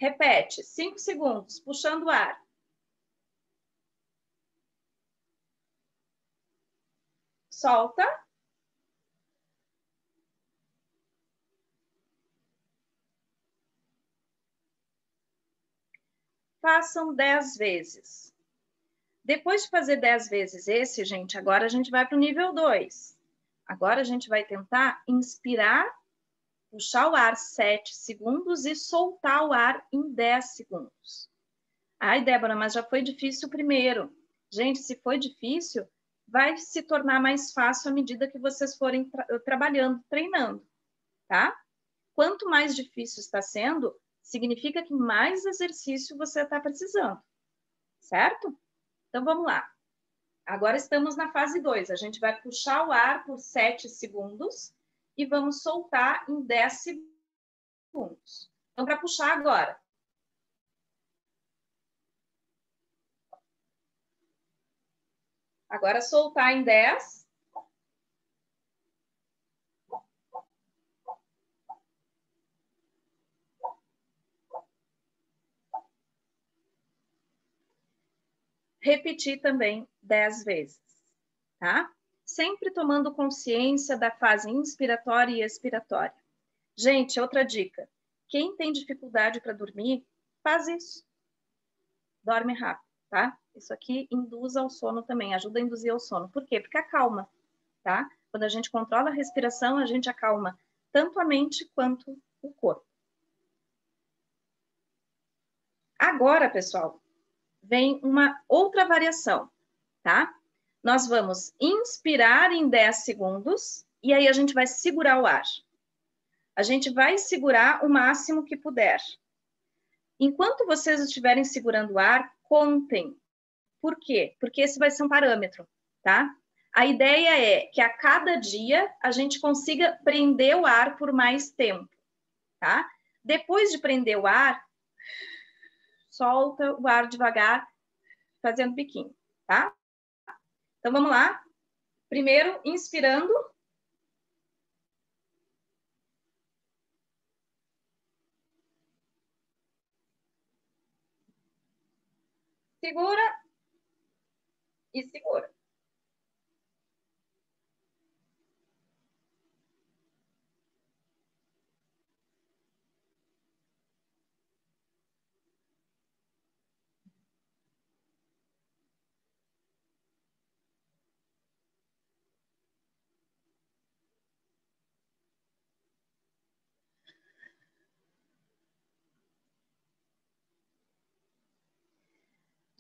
Repete, 5 segundos, puxando o ar. Solta. Façam 10 vezes. Depois de fazer 10 vezes esse, gente, agora a gente vai para o nível 2. Agora a gente vai tentar inspirar, puxar o ar 7 segundos e soltar o ar em 10 segundos. Ai, Débora, mas já foi difícil o primeiro. Gente, se foi difícil, vai se tornar mais fácil à medida que vocês forem trabalhando, treinando, tá? Quanto mais difícil está sendo, significa que mais exercício você está precisando, certo? Então, vamos lá. Agora estamos na fase 2. A gente vai puxar o ar por 7 segundos e vamos soltar em 10 segundos. Então, para puxar agora. Agora, soltar em 10. Repetir também 10 vezes, tá? Sempre tomando consciência da fase inspiratória e expiratória. Gente, outra dica. Quem tem dificuldade para dormir, faz isso. Dorme rápido, tá? Isso aqui induz ao sono também, ajuda a induzir ao sono. Por quê? Porque acalma, tá? Quando a gente controla a respiração, a gente acalma tanto a mente quanto o corpo. Agora, pessoal, vem uma outra variação, tá? Nós vamos inspirar em 10 segundos e aí a gente vai segurar o ar. A gente vai segurar o máximo que puder. Enquanto vocês estiverem segurando o ar, contem. Por quê? Porque esse vai ser um parâmetro, tá? A ideia é que a cada dia a gente consiga prender o ar por mais tempo, tá? Depois de prender o ar, solta o ar devagar, fazendo biquinho, tá? Então, vamos lá. Primeiro, inspirando. Segura e segura.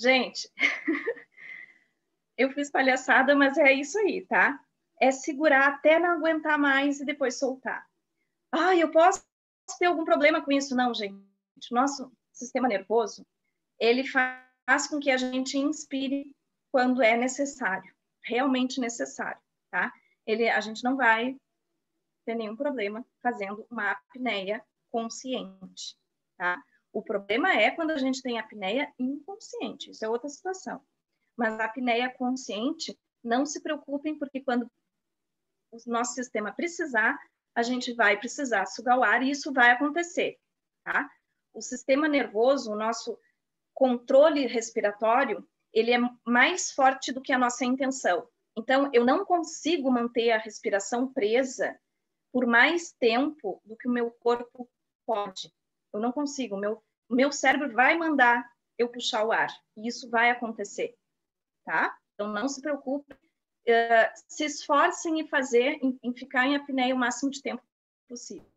Gente, eu fiz palhaçada, mas é isso aí, tá? É segurar até não aguentar mais e depois soltar. Ah, eu posso ter algum problema com isso? Não, gente. Nosso sistema nervoso, ele faz com que a gente inspire quando é necessário, realmente necessário, tá? A gente não vai ter nenhum problema fazendo uma apneia consciente, tá? O problema é quando a gente tem apneia inconsciente, isso é outra situação. Mas a apneia consciente, não se preocupem, porque quando o nosso sistema precisar, a gente vai precisar sugar o ar e isso vai acontecer, tá? O sistema nervoso, o nosso controle respiratório, ele é mais forte do que a nossa intenção. Então, eu não consigo manter a respiração presa por mais tempo do que o meu corpo pode, eu não consigo, o meu cérebro vai mandar eu puxar o ar, e isso vai acontecer, tá? Então, não se preocupe, se esforcem em ficar em apneia o máximo de tempo possível.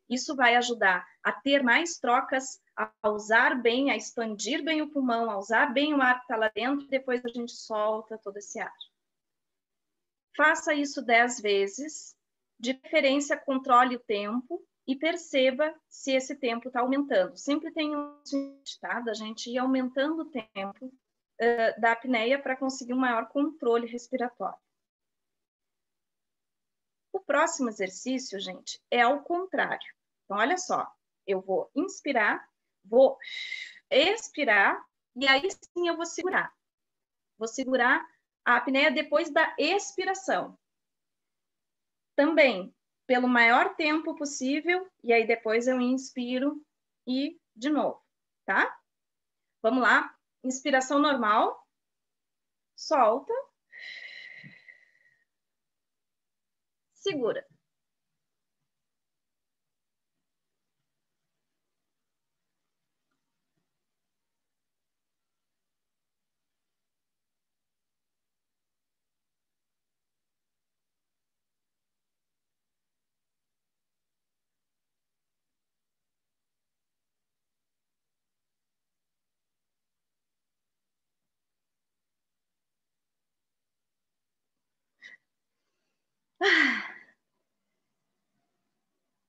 Isso vai ajudar a ter mais trocas, a usar bem, a expandir bem o pulmão, a usar bem o ar que está lá dentro, e depois a gente solta todo esse ar. Faça isso 10 vezes, de preferência controle o tempo e perceba se esse tempo está aumentando. Sempre tem um limite, tá? Da gente ir aumentando o tempo da apneia para conseguir um maior controle respiratório. O próximo exercício, gente, é ao contrário. Então, olha só, eu vou inspirar, vou expirar, e aí sim eu vou segurar. Vou segurar a apneia depois da expiração. Também, pelo maior tempo possível, e aí depois eu inspiro e de novo, tá? Vamos lá, inspiração normal, solta, segura.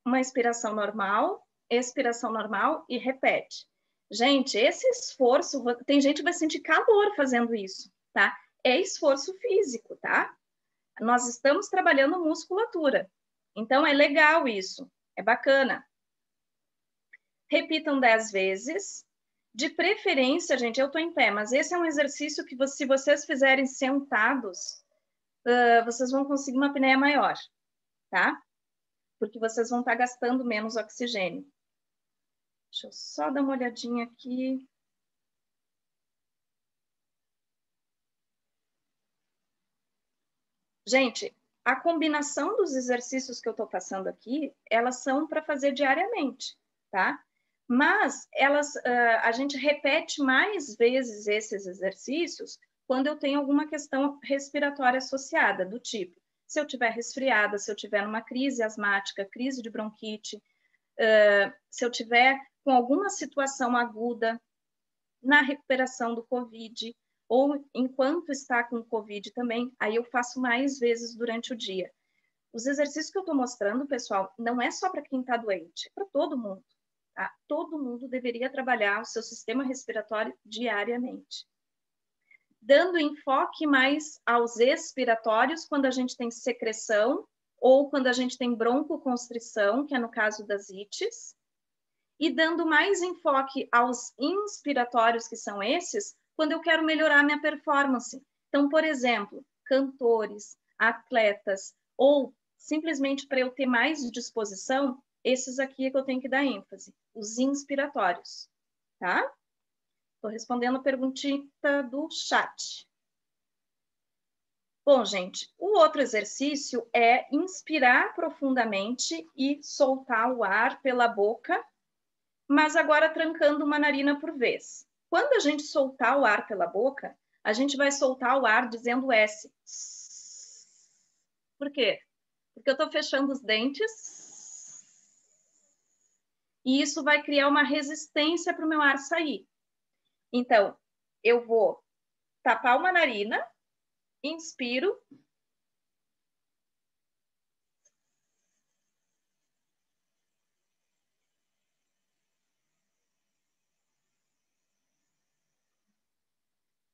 Uma inspiração normal, expiração normal e repete. Gente, esse esforço, tem gente que vai sentir calor fazendo isso, tá? É esforço físico, tá? Nós estamos trabalhando musculatura. Então, é legal isso, é bacana. Repitam 10 vezes. De preferência, gente, eu tô em pé, mas esse é um exercício que, se vocês fizerem sentados, vocês vão conseguir uma apneia maior, tá? Porque vocês vão estar gastando menos oxigênio. Deixa eu só dar uma olhadinha aqui. Gente, a combinação dos exercícios que eu estou passando aqui, elas são para fazer diariamente, tá? Mas a gente repete mais vezes esses exercícios quando eu tenho alguma questão respiratória associada, do tipo, se eu estiver resfriada, se eu estiver numa crise asmática, crise de bronquite, se eu tiver com alguma situação aguda na recuperação do COVID, ou enquanto está com Covid também, aí eu faço mais vezes durante o dia. Os exercícios que eu estou mostrando, pessoal, não é só para quem está doente, é para todo mundo. Tá? Todo mundo deveria trabalhar o seu sistema respiratório diariamente. Dando enfoque mais aos expiratórios, quando a gente tem secreção, ou quando a gente tem broncoconstrição, que é no caso das ites, e dando mais enfoque aos inspiratórios, que são esses, quando eu quero melhorar minha performance. Então, por exemplo, cantores, atletas, ou simplesmente para eu ter mais disposição, esses aqui é que eu tenho que dar ênfase, os inspiratórios, tá? Estou respondendo a perguntinha do chat. Bom, gente, o outro exercício é inspirar profundamente e soltar o ar pela boca, mas agora trancando uma narina por vez. Quando a gente soltar o ar pela boca, a gente vai soltar o ar dizendo S. Por quê? Porque eu estou fechando os dentes e isso vai criar uma resistência para o meu ar sair. Então, eu vou tapar uma narina, inspiro,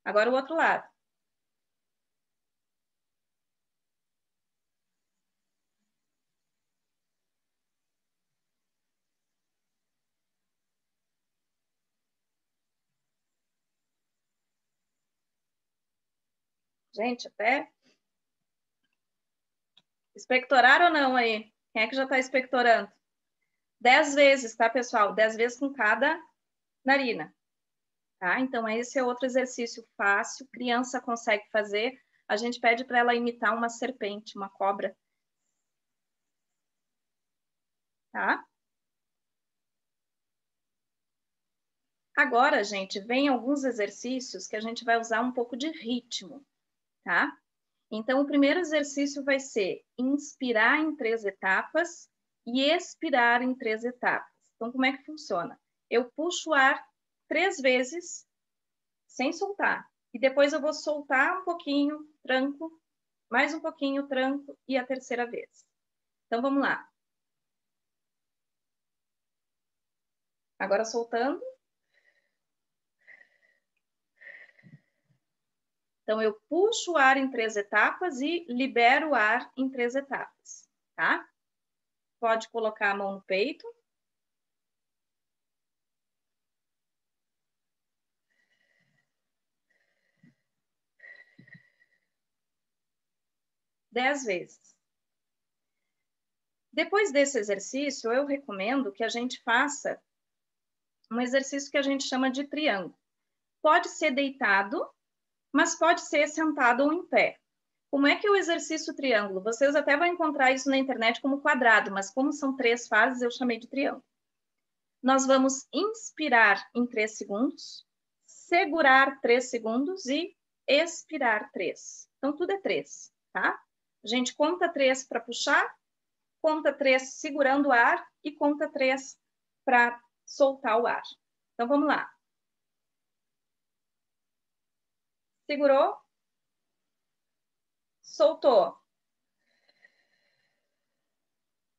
agora o outro lado. Gente, até expectorar ou não aí? Quem é que já está expectorando? 10 vezes, tá, pessoal? 10 vezes com cada narina. Tá? Então, esse é outro exercício fácil, criança consegue fazer. A gente pede para ela imitar uma serpente, uma cobra. Tá? Agora, gente, vem alguns exercícios que a gente vai usar um pouco de ritmo, tá? Então, o primeiro exercício vai ser inspirar em 3 etapas e expirar em 3 etapas. Então, como é que funciona? Eu puxo o ar 3 vezes, sem soltar. E depois eu vou soltar um pouquinho, tranco, mais um pouquinho, tranco, e a terceira vez. Então, vamos lá. Agora, soltando. Então, eu puxo o ar em 3 etapas e libero o ar em 3 etapas, tá? Pode colocar a mão no peito. Dez vezes. Depois desse exercício, eu recomendo que a gente faça um exercício que a gente chama de triângulo. Pode ser deitado, mas pode ser sentado ou em pé. Como é que é o exercício triângulo? Vocês até vão encontrar isso na internet como quadrado, mas como são 3 fases, eu chamei de triângulo. Nós vamos inspirar em 3 segundos, segurar 3 segundos e expirar 3. Então, tudo é 3, tá? A gente conta 3 para puxar, conta 3 segurando o ar e conta 3 para soltar o ar. Então, vamos lá. Segurou, soltou.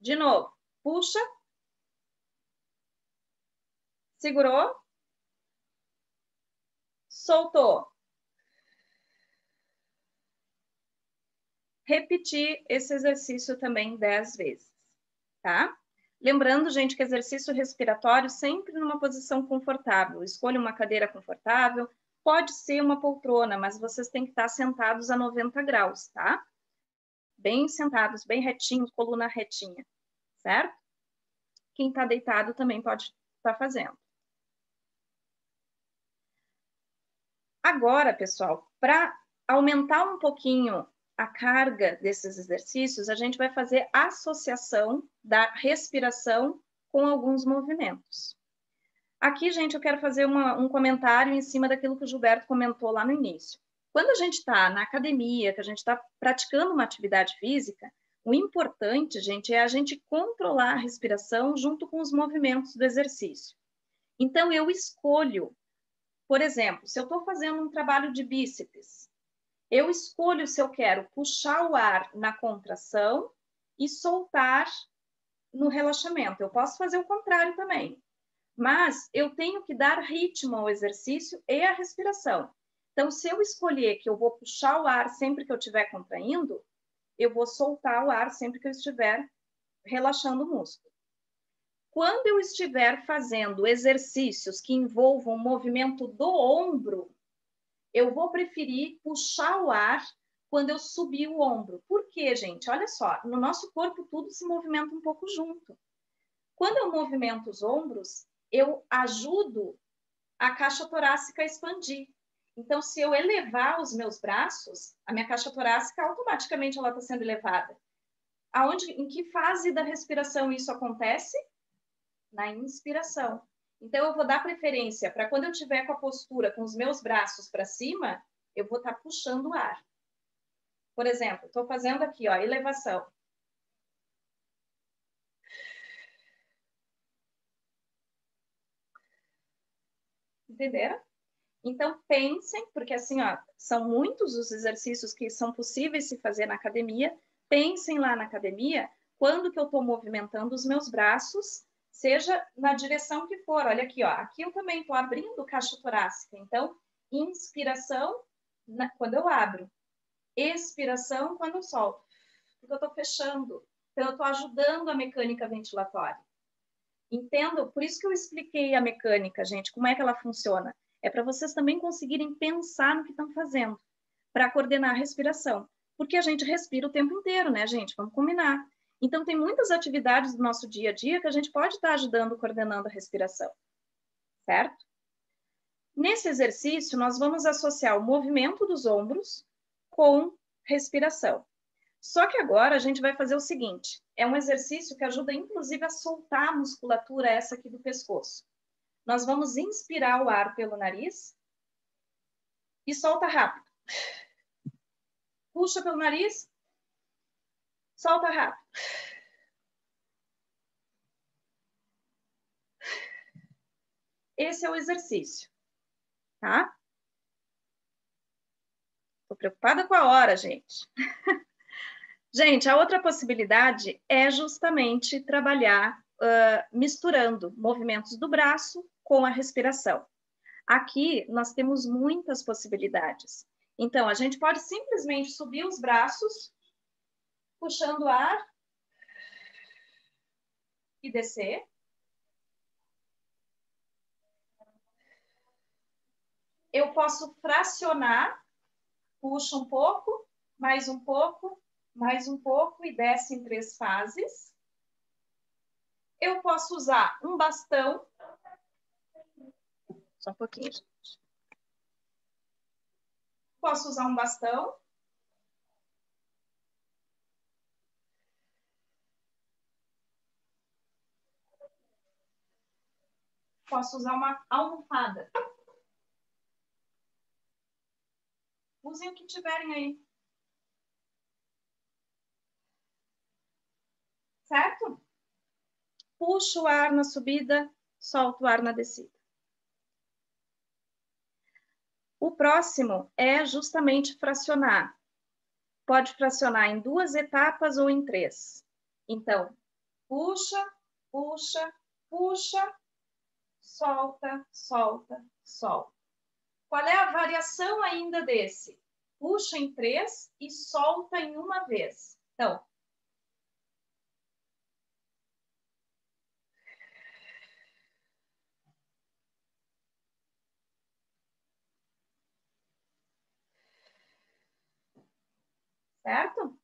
De novo, puxa, segurou, soltou. Repetir esse exercício também 10 vezes, tá? Lembrando, gente, que exercício respiratório sempre numa posição confortável. Escolha uma cadeira confortável, pode ser uma poltrona, mas vocês têm que estar sentados a 90 graus, tá? Bem sentados, bem retinhos, coluna retinha, certo? Quem está deitado também pode estar fazendo. Agora, pessoal, para aumentar um pouquinho a carga desses exercícios, a gente vai fazer associação da respiração com alguns movimentos. Aqui, gente, eu quero fazer um comentário em cima daquilo que o Gilberto comentou lá no início. Quando a gente está na academia, que a gente está praticando uma atividade física, o importante, gente, é a gente controlar a respiração junto com os movimentos do exercício. Então, eu escolho, por exemplo, se eu estou fazendo um trabalho de bíceps, eu escolho se eu quero puxar o ar na contração e soltar no relaxamento. Eu posso fazer o contrário também, mas eu tenho que dar ritmo ao exercício e à respiração. Então, se eu escolher que eu vou puxar o ar sempre que eu estiver contraindo, eu vou soltar o ar sempre que eu estiver relaxando o músculo. Quando eu estiver fazendo exercícios que envolvam o movimento do ombro, eu vou preferir puxar o ar quando eu subir o ombro. Por quê, gente? Olha só, no nosso corpo tudo se movimenta um pouco junto. Quando eu movimento os ombros, eu ajudo a caixa torácica a expandir. Então, se eu elevar os meus braços, a minha caixa torácica automaticamente ela está sendo elevada. Em que fase da respiração isso acontece? Na inspiração. Então, eu vou dar preferência para quando eu estiver com a postura com os meus braços para cima, eu vou estar puxando o ar. Por exemplo, estou fazendo aqui, ó, elevação. Entenderam? Então, pensem, porque assim, ó, são muitos os exercícios que são possíveis se fazer na academia. Pensem lá na academia, quando que eu estou movimentando os meus braços, seja na direção que for. Olha aqui, ó, aqui eu também estou abrindo caixa torácica. Então, inspiração quando eu abro, expiração quando eu solto, porque eu estou fechando. Então, eu estou ajudando a mecânica ventilatória. Entendo? Por isso que eu expliquei a mecânica, gente, como é que ela funciona. É para vocês também conseguirem pensar no que estão fazendo, para coordenar a respiração. Porque a gente respira o tempo inteiro, né, gente? Vamos combinar. Então, tem muitas atividades do nosso dia a dia que a gente pode estar ajudando, coordenando a respiração. Certo? Nesse exercício, nós vamos associar o movimento dos ombros com respiração. Só que agora a gente vai fazer o seguinte, é um exercício que ajuda inclusive a soltar a musculatura essa aqui do pescoço. Nós vamos inspirar o ar pelo nariz e solta rápido. Puxa pelo nariz, solta rápido. Esse é o exercício, tá? Tô preocupada com a hora, gente. Gente, a outra possibilidade é justamente trabalhar misturando movimentos do braço com a respiração. Aqui nós temos muitas possibilidades. Então, a gente pode simplesmente subir os braços, puxando o ar e descer. Eu posso fracionar, puxa um pouco, mais um pouco, mais um pouco e desce em 3 fases. Eu posso usar um bastão. Só um pouquinho, gente. Posso usar um bastão. Posso usar uma almofada. Usem o que tiverem aí. Certo? Puxa o ar na subida, solta o ar na descida. O próximo é justamente fracionar. Pode fracionar em 2 etapas ou em 3. Então, puxa, puxa, puxa, solta, solta, solta. Qual é a variação ainda desse? Puxa em 3 e solta em 1 vez. Então, certo?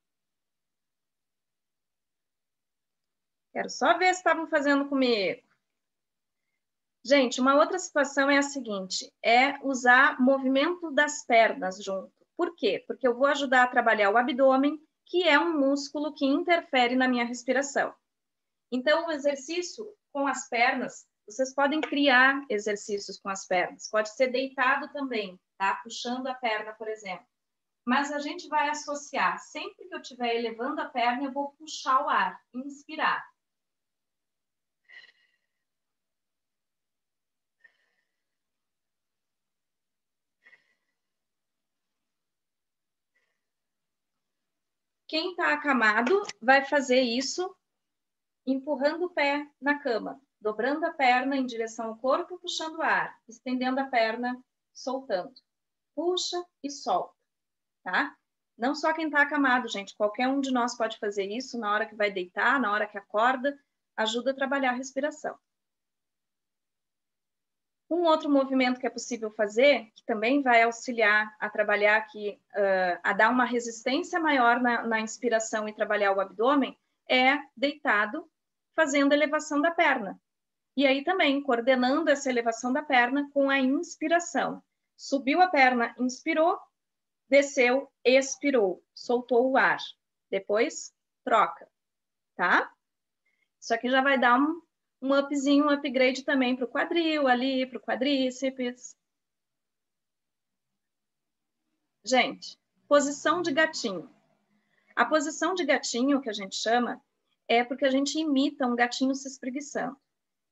Quero só ver se estavam fazendo comigo. Gente, uma outra situação é a seguinte, é usar movimento das pernas junto. Por quê? Porque eu vou ajudar a trabalhar o abdômen, que é um músculo que interfere na minha respiração. Então, o exercício com as pernas, vocês podem criar exercícios com as pernas. Pode ser deitado também, tá? Puxando a perna, por exemplo. Mas a gente vai associar. Sempre que eu estiver elevando a perna, eu vou puxar o ar, inspirar. Quem está acamado vai fazer isso empurrando o pé na cama, dobrando a perna em direção ao corpo, puxando o ar, estendendo a perna, soltando. Puxa e solta, tá? Não só quem está acamado, gente, qualquer um de nós pode fazer isso na hora que vai deitar, na hora que acorda, ajuda a trabalhar a respiração. Um outro movimento que é possível fazer, que também vai auxiliar a trabalhar aqui, a dar uma resistência maior na inspiração e trabalhar o abdômen, é deitado, fazendo a elevação da perna. E aí também, coordenando essa elevação da perna com a inspiração. Subiu a perna, inspirou, desceu, expirou, soltou o ar. Depois, troca, tá? Isso aqui já vai dar um upzinho, um upgrade também para o quadril ali, para o quadríceps. Gente, posição de gatinho. A posição de gatinho, que a gente chama, é porque a gente imita um gatinho se espreguiçando.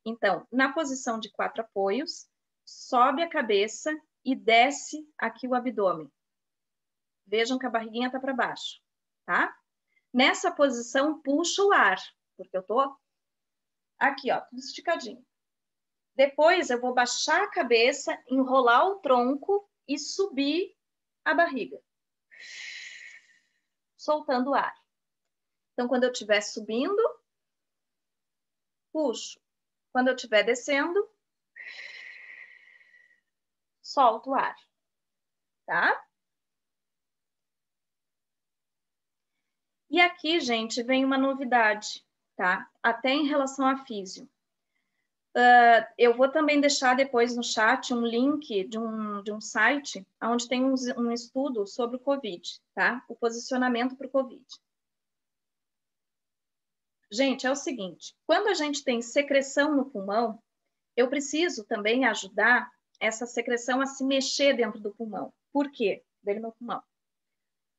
Então, na posição de 4 apoios, sobe a cabeça e desce aqui o abdômen. Vejam que a barriguinha está para baixo, tá? Nessa posição, puxa o ar, porque eu tô aqui, ó, tudo esticadinho. Depois eu vou baixar a cabeça, enrolar o tronco e subir a barriga, soltando o ar. Então, quando eu estiver subindo, puxo. Quando eu estiver descendo, solto o ar, tá? E aqui, gente, vem uma novidade, tá? Até em relação à físio. Eu vou também deixar depois no chat um link de um site onde tem um estudo sobre o COVID, tá? O posicionamento para o COVID. Gente, é o seguinte, quando a gente tem secreção no pulmão, eu preciso também ajudar essa secreção a se mexer dentro do pulmão. Por quê? Dentro do meu pulmão.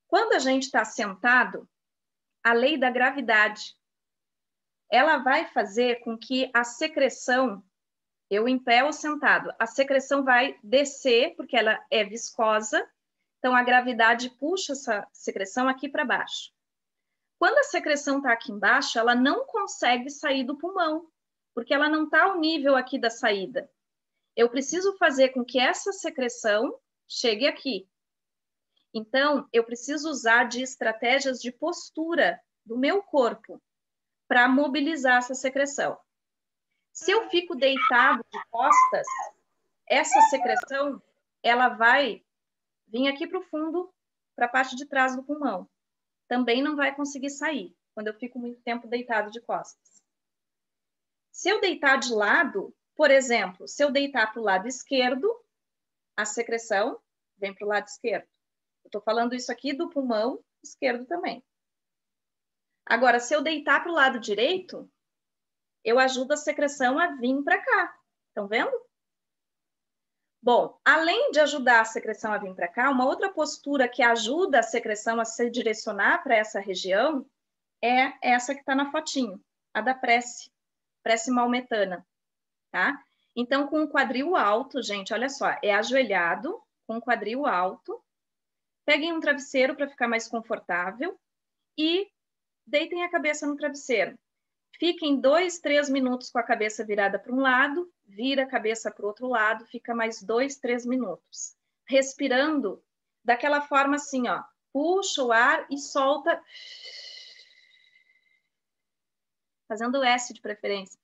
Quando a gente está sentado, a lei da gravidade, ela vai fazer com que a secreção, eu em pé ou sentado, a secreção vai descer, porque ela é viscosa, então a gravidade puxa essa secreção aqui para baixo. Quando a secreção está aqui embaixo, ela não consegue sair do pulmão, porque ela não está ao nível aqui da saída. Eu preciso fazer com que essa secreção chegue aqui. Então, eu preciso usar de estratégias de postura do meu corpo para mobilizar essa secreção. Se eu fico deitado de costas, essa secreção, ela vai vir aqui para o fundo, para a parte de trás do pulmão. Também não vai conseguir sair, quando eu fico muito tempo deitado de costas. Se eu deitar de lado, por exemplo, se eu deitar para o lado esquerdo, a secreção vem para o lado esquerdo. Eu estou falando isso aqui do pulmão esquerdo também. Agora, se eu deitar para o lado direito, eu ajudo a secreção a vir para cá. Estão vendo? Bom, além de ajudar a secreção a vir para cá, uma outra postura que ajuda a secreção a se direcionar para essa região é essa que está na fotinho, a da prece maometana, tá? Então, com o quadril alto, gente, olha só, é ajoelhado, com o quadril alto, peguem um travesseiro para ficar mais confortável e deitem a cabeça no travesseiro. Fiquem 2, 3 minutos com a cabeça virada para um lado, vira a cabeça para o outro lado, fica mais 2, 3 minutos. Respirando daquela forma assim, ó, puxa o ar e solta, fazendo S de preferência.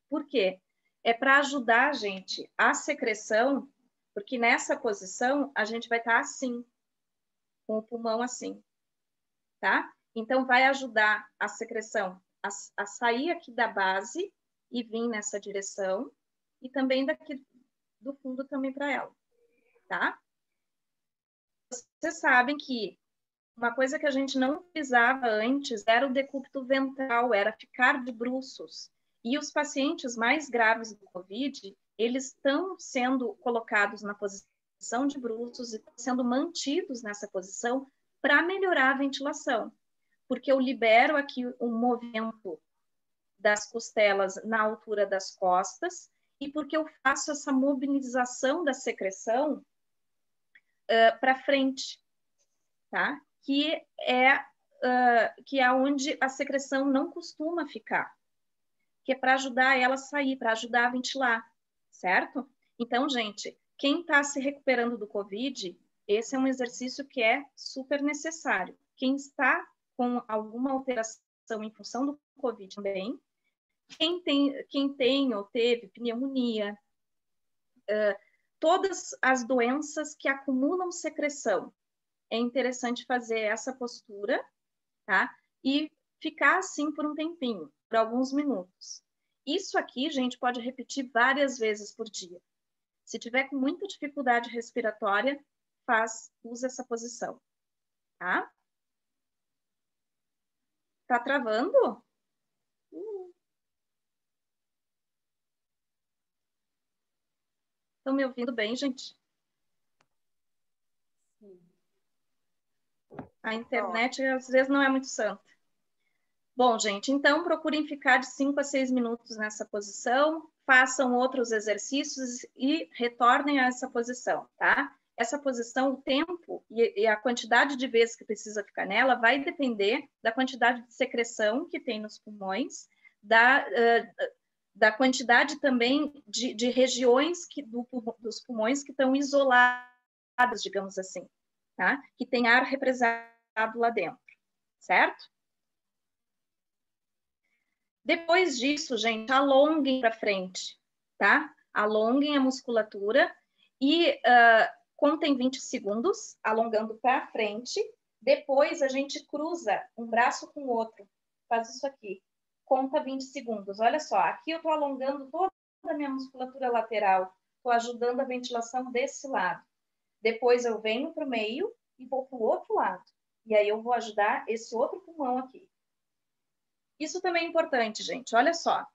Por quê? É para ajudar, gente, a secreção, porque nessa posição a gente vai estar assim, com o pulmão assim, tá? Então, vai ajudar a secreção a sair aqui da base e vir nessa direção, e também daqui do fundo também para ela, tá? Vocês sabem que uma coisa que a gente não utilizava antes era o decúbito ventral, era ficar de bruços. E os pacientes mais graves do COVID, eles estão sendo colocados na posição de bruços e sendo mantidos nessa posição para melhorar a ventilação. Porque eu libero aqui o movimento das costelas na altura das costas e porque eu faço essa mobilização da secreção para frente, tá? Que é onde a secreção não costuma ficar, que é para ajudar ela a sair, para ajudar a ventilar, certo? Então, gente, quem está se recuperando do COVID, esse é um exercício que é super necessário. Quem está com alguma alteração em função do COVID também, quem tem ou teve pneumonia, todas as doenças que acumulam secreção, é interessante fazer essa postura, tá? E ficar assim por um tempinho, por alguns minutos. Isso aqui, gente, pode repetir várias vezes por dia. Se tiver com muita dificuldade respiratória, usa essa posição, tá? Tá travando? Estão me ouvindo bem, gente? Sim. A internet, às vezes, não é muito santa. Bom, gente, então procurem ficar de 5 a 6 minutos nessa posição, façam outros exercícios e retornem a essa posição, tá? Essa posição, o tempo e a quantidade de vezes que precisa ficar nela vai depender da quantidade de secreção que tem nos pulmões, da quantidade também de regiões dos pulmões que estão isoladas, digamos assim, tá? Que tem ar represado lá dentro, certo? Depois disso, gente, alonguem para frente, tá? Alonguem a musculatura e contem 20 segundos, alongando para frente. Depois, a gente cruza um braço com o outro. Faz isso aqui. Conta 20 segundos. Olha só, aqui eu estou alongando toda a minha musculatura lateral. Estou ajudando a ventilação desse lado. Depois, eu venho para o meio e vou para o outro lado. E aí, eu vou ajudar esse outro pulmão aqui. Isso também é importante, gente. Olha só,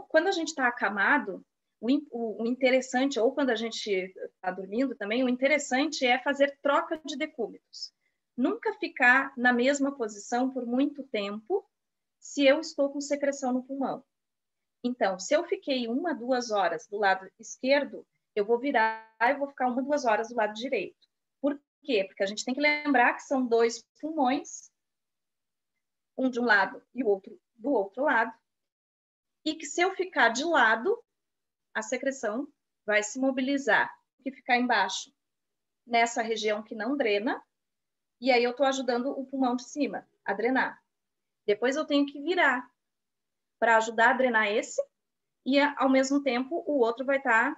quando a gente está acamado, o interessante, ou quando a gente está dormindo também, o interessante é fazer troca de decúbitos. Nunca ficar na mesma posição por muito tempo se eu estou com secreção no pulmão. Então, se eu fiquei 1, 2 horas do lado esquerdo, eu vou virar e vou ficar 1, 2 horas do lado direito. Por quê? Porque a gente tem que lembrar que são 2 pulmões, um de um lado e o outro do outro lado, e que se eu ficar de lado, a secreção vai se mobilizar e ficar embaixo, nessa região que não drena, e aí eu estou ajudando o pulmão de cima a drenar. Depois eu tenho que virar para ajudar a drenar esse, e ao mesmo tempo o outro vai estar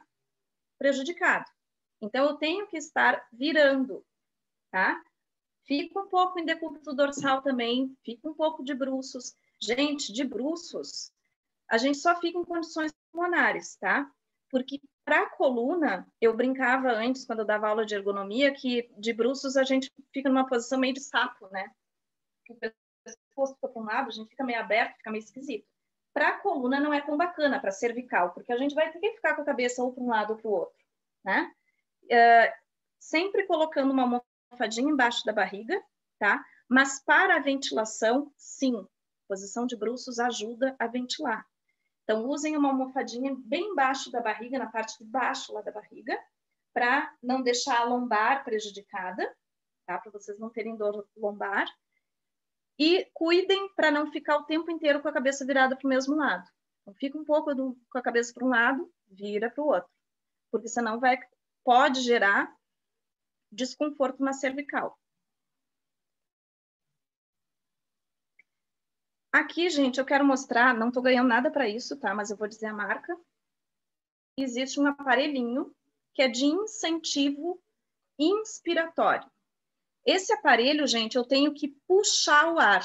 prejudicado. Então eu tenho que estar virando, tá? Fica um pouco em decúbito dorsal também, fica um pouco de bruços. Gente, de bruços, a gente só fica em condições pulmonares, tá? Porque para a coluna, eu brincava antes, quando eu dava aula de ergonomia, que de bruços a gente fica numa posição meio de sapo, né? O pescoço fica para um lado, a gente fica meio aberto, fica meio esquisito. Para a coluna não é tão bacana, para cervical, porque a gente vai ter que ficar com a cabeça ou para um lado ou para o outro, né? Sempre colocando uma almofadinha embaixo da barriga, tá? Mas para a ventilação, sim, posição de bruços ajuda a ventilar. Então, usem uma almofadinha bem embaixo da barriga, na parte de baixo lá da barriga, para não deixar a lombar prejudicada, tá? Para vocês não terem dor lombar. E cuidem para não ficar o tempo inteiro com a cabeça virada para o mesmo lado. Então, fica um pouco com a cabeça para um lado, vira para o outro. Porque senão pode gerar desconforto na cervical. Aqui, gente, eu quero mostrar, não estou ganhando nada para isso, tá? Mas eu vou dizer a marca. Existe um aparelhinho que é de incentivo inspiratório. Esse aparelho, gente, eu tenho que puxar o ar.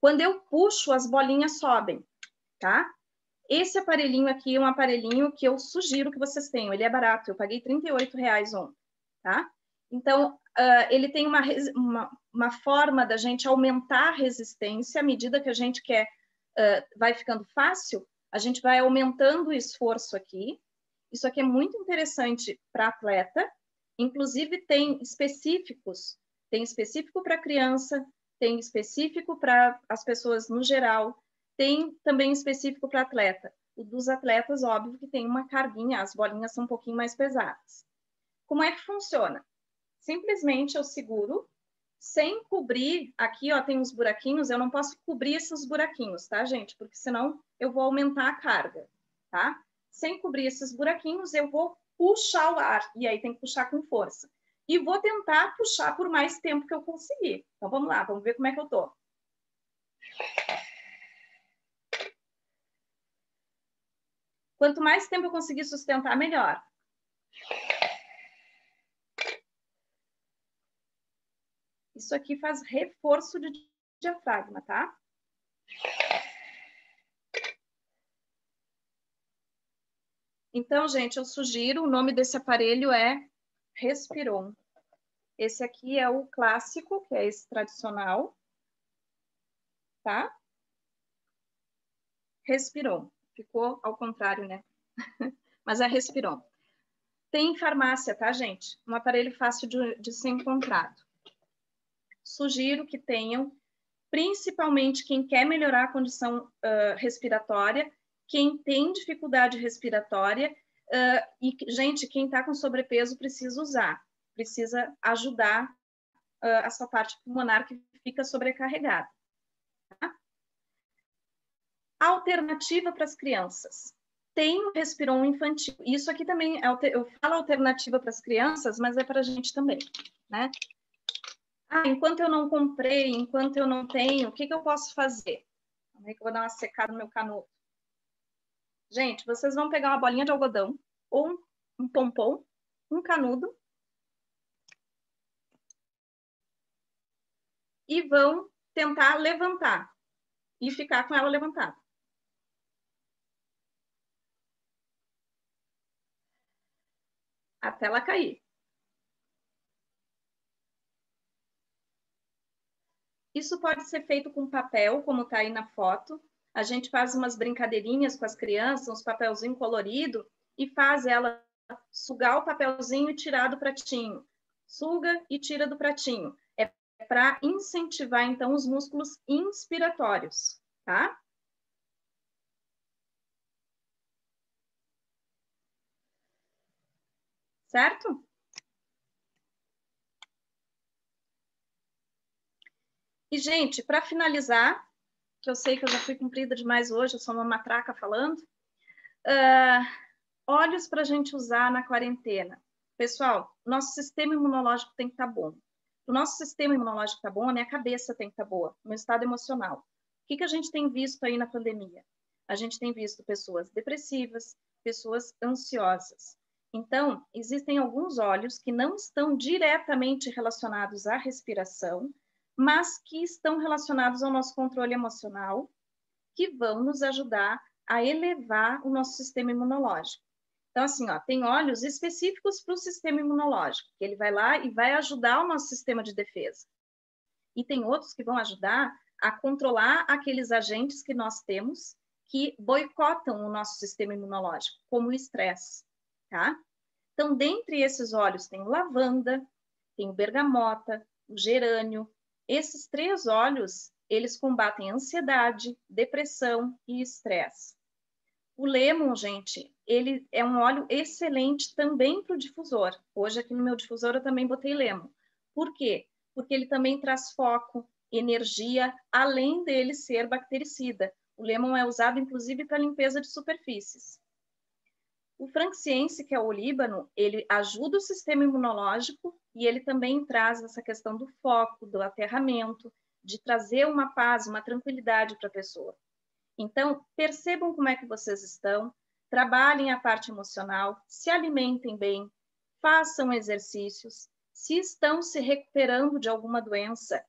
Quando eu puxo, as bolinhas sobem, tá? Esse aparelhinho aqui é um aparelhinho que eu sugiro que vocês tenham. Ele é barato, eu paguei R$38 ontem, tá? Então, ele tem uma forma da gente aumentar a resistência à medida que a gente quer, vai ficando fácil, a gente vai aumentando o esforço aqui. Isso aqui é muito interessante para atleta, inclusive tem específico para criança, tem específico para as pessoas no geral, tem também específico para atleta. O dos atletas, óbvio que tem uma carguinha, as bolinhas são um pouquinho mais pesadas. Como é que funciona? Simplesmente eu seguro, sem cobrir, aqui ó, tem uns buraquinhos, eu não posso cobrir esses buraquinhos, tá, gente? Porque senão eu vou aumentar a carga, tá? Sem cobrir esses buraquinhos, eu vou puxar o ar, e aí tem que puxar com força. E vou tentar puxar por mais tempo que eu conseguir. Então vamos lá, vamos ver como é que eu tô. Quanto mais tempo eu conseguir sustentar, melhor. Isso aqui faz reforço de diafragma, tá? Então, gente, eu sugiro, o nome desse aparelho é Respiron. Esse aqui é o clássico, que é esse tradicional, tá? Respiron. Ficou ao contrário, né? Mas é Respiron. Tem em farmácia, tá, gente? Um aparelho fácil de ser encontrado. Sugiro que tenham, principalmente quem quer melhorar a condição respiratória, quem tem dificuldade respiratória e, gente, quem está com sobrepeso precisa usar, precisa ajudar a sua parte pulmonar que fica sobrecarregada. Tá? Alternativa para as crianças. Tem o Respiron infantil. Isso aqui também, eu falo alternativa para as crianças, mas é para a gente também, né? Enquanto eu não comprei, enquanto eu não tenho, o que eu posso fazer? Como é que eu vou dar uma secada no meu canudo? Gente, vocês vão pegar uma bolinha de algodão ou um pompom, um canudo e vão tentar levantar e ficar com ela levantada. Até ela cair. Isso pode ser feito com papel, como está aí na foto. A gente faz umas brincadeirinhas com as crianças, uns papelzinho colorido, e faz ela sugar o papelzinho e tirar do pratinho. Suga e tira do pratinho. É para incentivar, então, os músculos inspiratórios, tá? Certo? E, gente, para finalizar, que eu sei que eu já fui cumprida demais hoje, eu sou uma matraca falando, olhos para a gente usar na quarentena. Pessoal, nosso sistema imunológico tem que estar bom. O nosso sistema imunológico está bom, a minha cabeça tem que estar boa, o meu estado emocional. O que a gente tem visto aí na pandemia? A gente tem visto pessoas depressivas, pessoas ansiosas. Então, existem alguns olhos que não estão diretamente relacionados à respiração, mas que estão relacionados ao nosso controle emocional, que vão nos ajudar a elevar o nosso sistema imunológico. Então, assim, ó, tem óleos específicos para o sistema imunológico, que ele vai lá e vai ajudar o nosso sistema de defesa. E tem outros que vão ajudar a controlar aqueles agentes que nós temos que boicotam o nosso sistema imunológico, como o estresse, tá? Então, dentre esses óleos tem o lavanda, tem o bergamota, o gerânio. Esses 3 óleos, eles combatem ansiedade, depressão e estresse. O lemon, gente, ele é um óleo excelente também para o difusor. Hoje aqui no meu difusor eu também botei lemon. Por quê? Porque ele também traz foco, energia, além dele ser bactericida. O lemon é usado inclusive para limpeza de superfícies. O frankincense, que é o olíbano, ele ajuda o sistema imunológico e ele também traz essa questão do foco, do aterramento, de trazer uma paz, uma tranquilidade para a pessoa. Então, percebam como é que vocês estão, trabalhem a parte emocional, se alimentem bem, façam exercícios. Se estão se recuperando de alguma doença,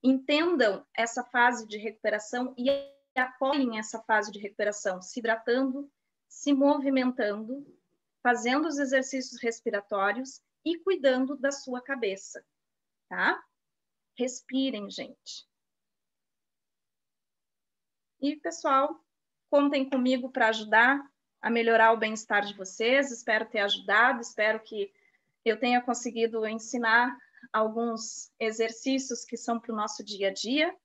entendam essa fase de recuperação e apoiem essa fase de recuperação, se hidratando, se movimentando, fazendo os exercícios respiratórios e cuidando da sua cabeça, tá? Respirem, gente. E, pessoal, contem comigo para ajudar a melhorar o bem-estar de vocês. Espero ter ajudado, espero que eu tenha conseguido ensinar alguns exercícios que são para o nosso dia a dia.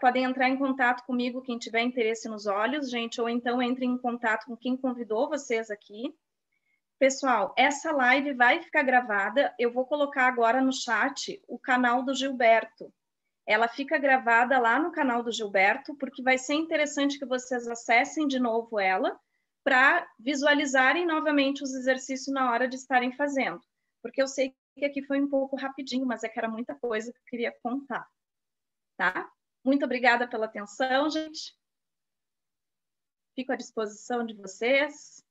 Podem entrar em contato comigo quem tiver interesse nos olhos, gente, ou então entrem em contato com quem convidou vocês aqui. Pessoal, essa live vai ficar gravada. Eu vou colocar agora no chat o canal do Gilberto. Ela fica gravada lá no canal do Gilberto, porque vai ser interessante que vocês acessem de novo ela para visualizarem novamente os exercícios na hora de estarem fazendo. Porque eu sei que aqui foi um pouco rapidinho, mas é que era muita coisa que eu queria contar. Tá? Muito obrigada pela atenção, gente. Fico à disposição de vocês.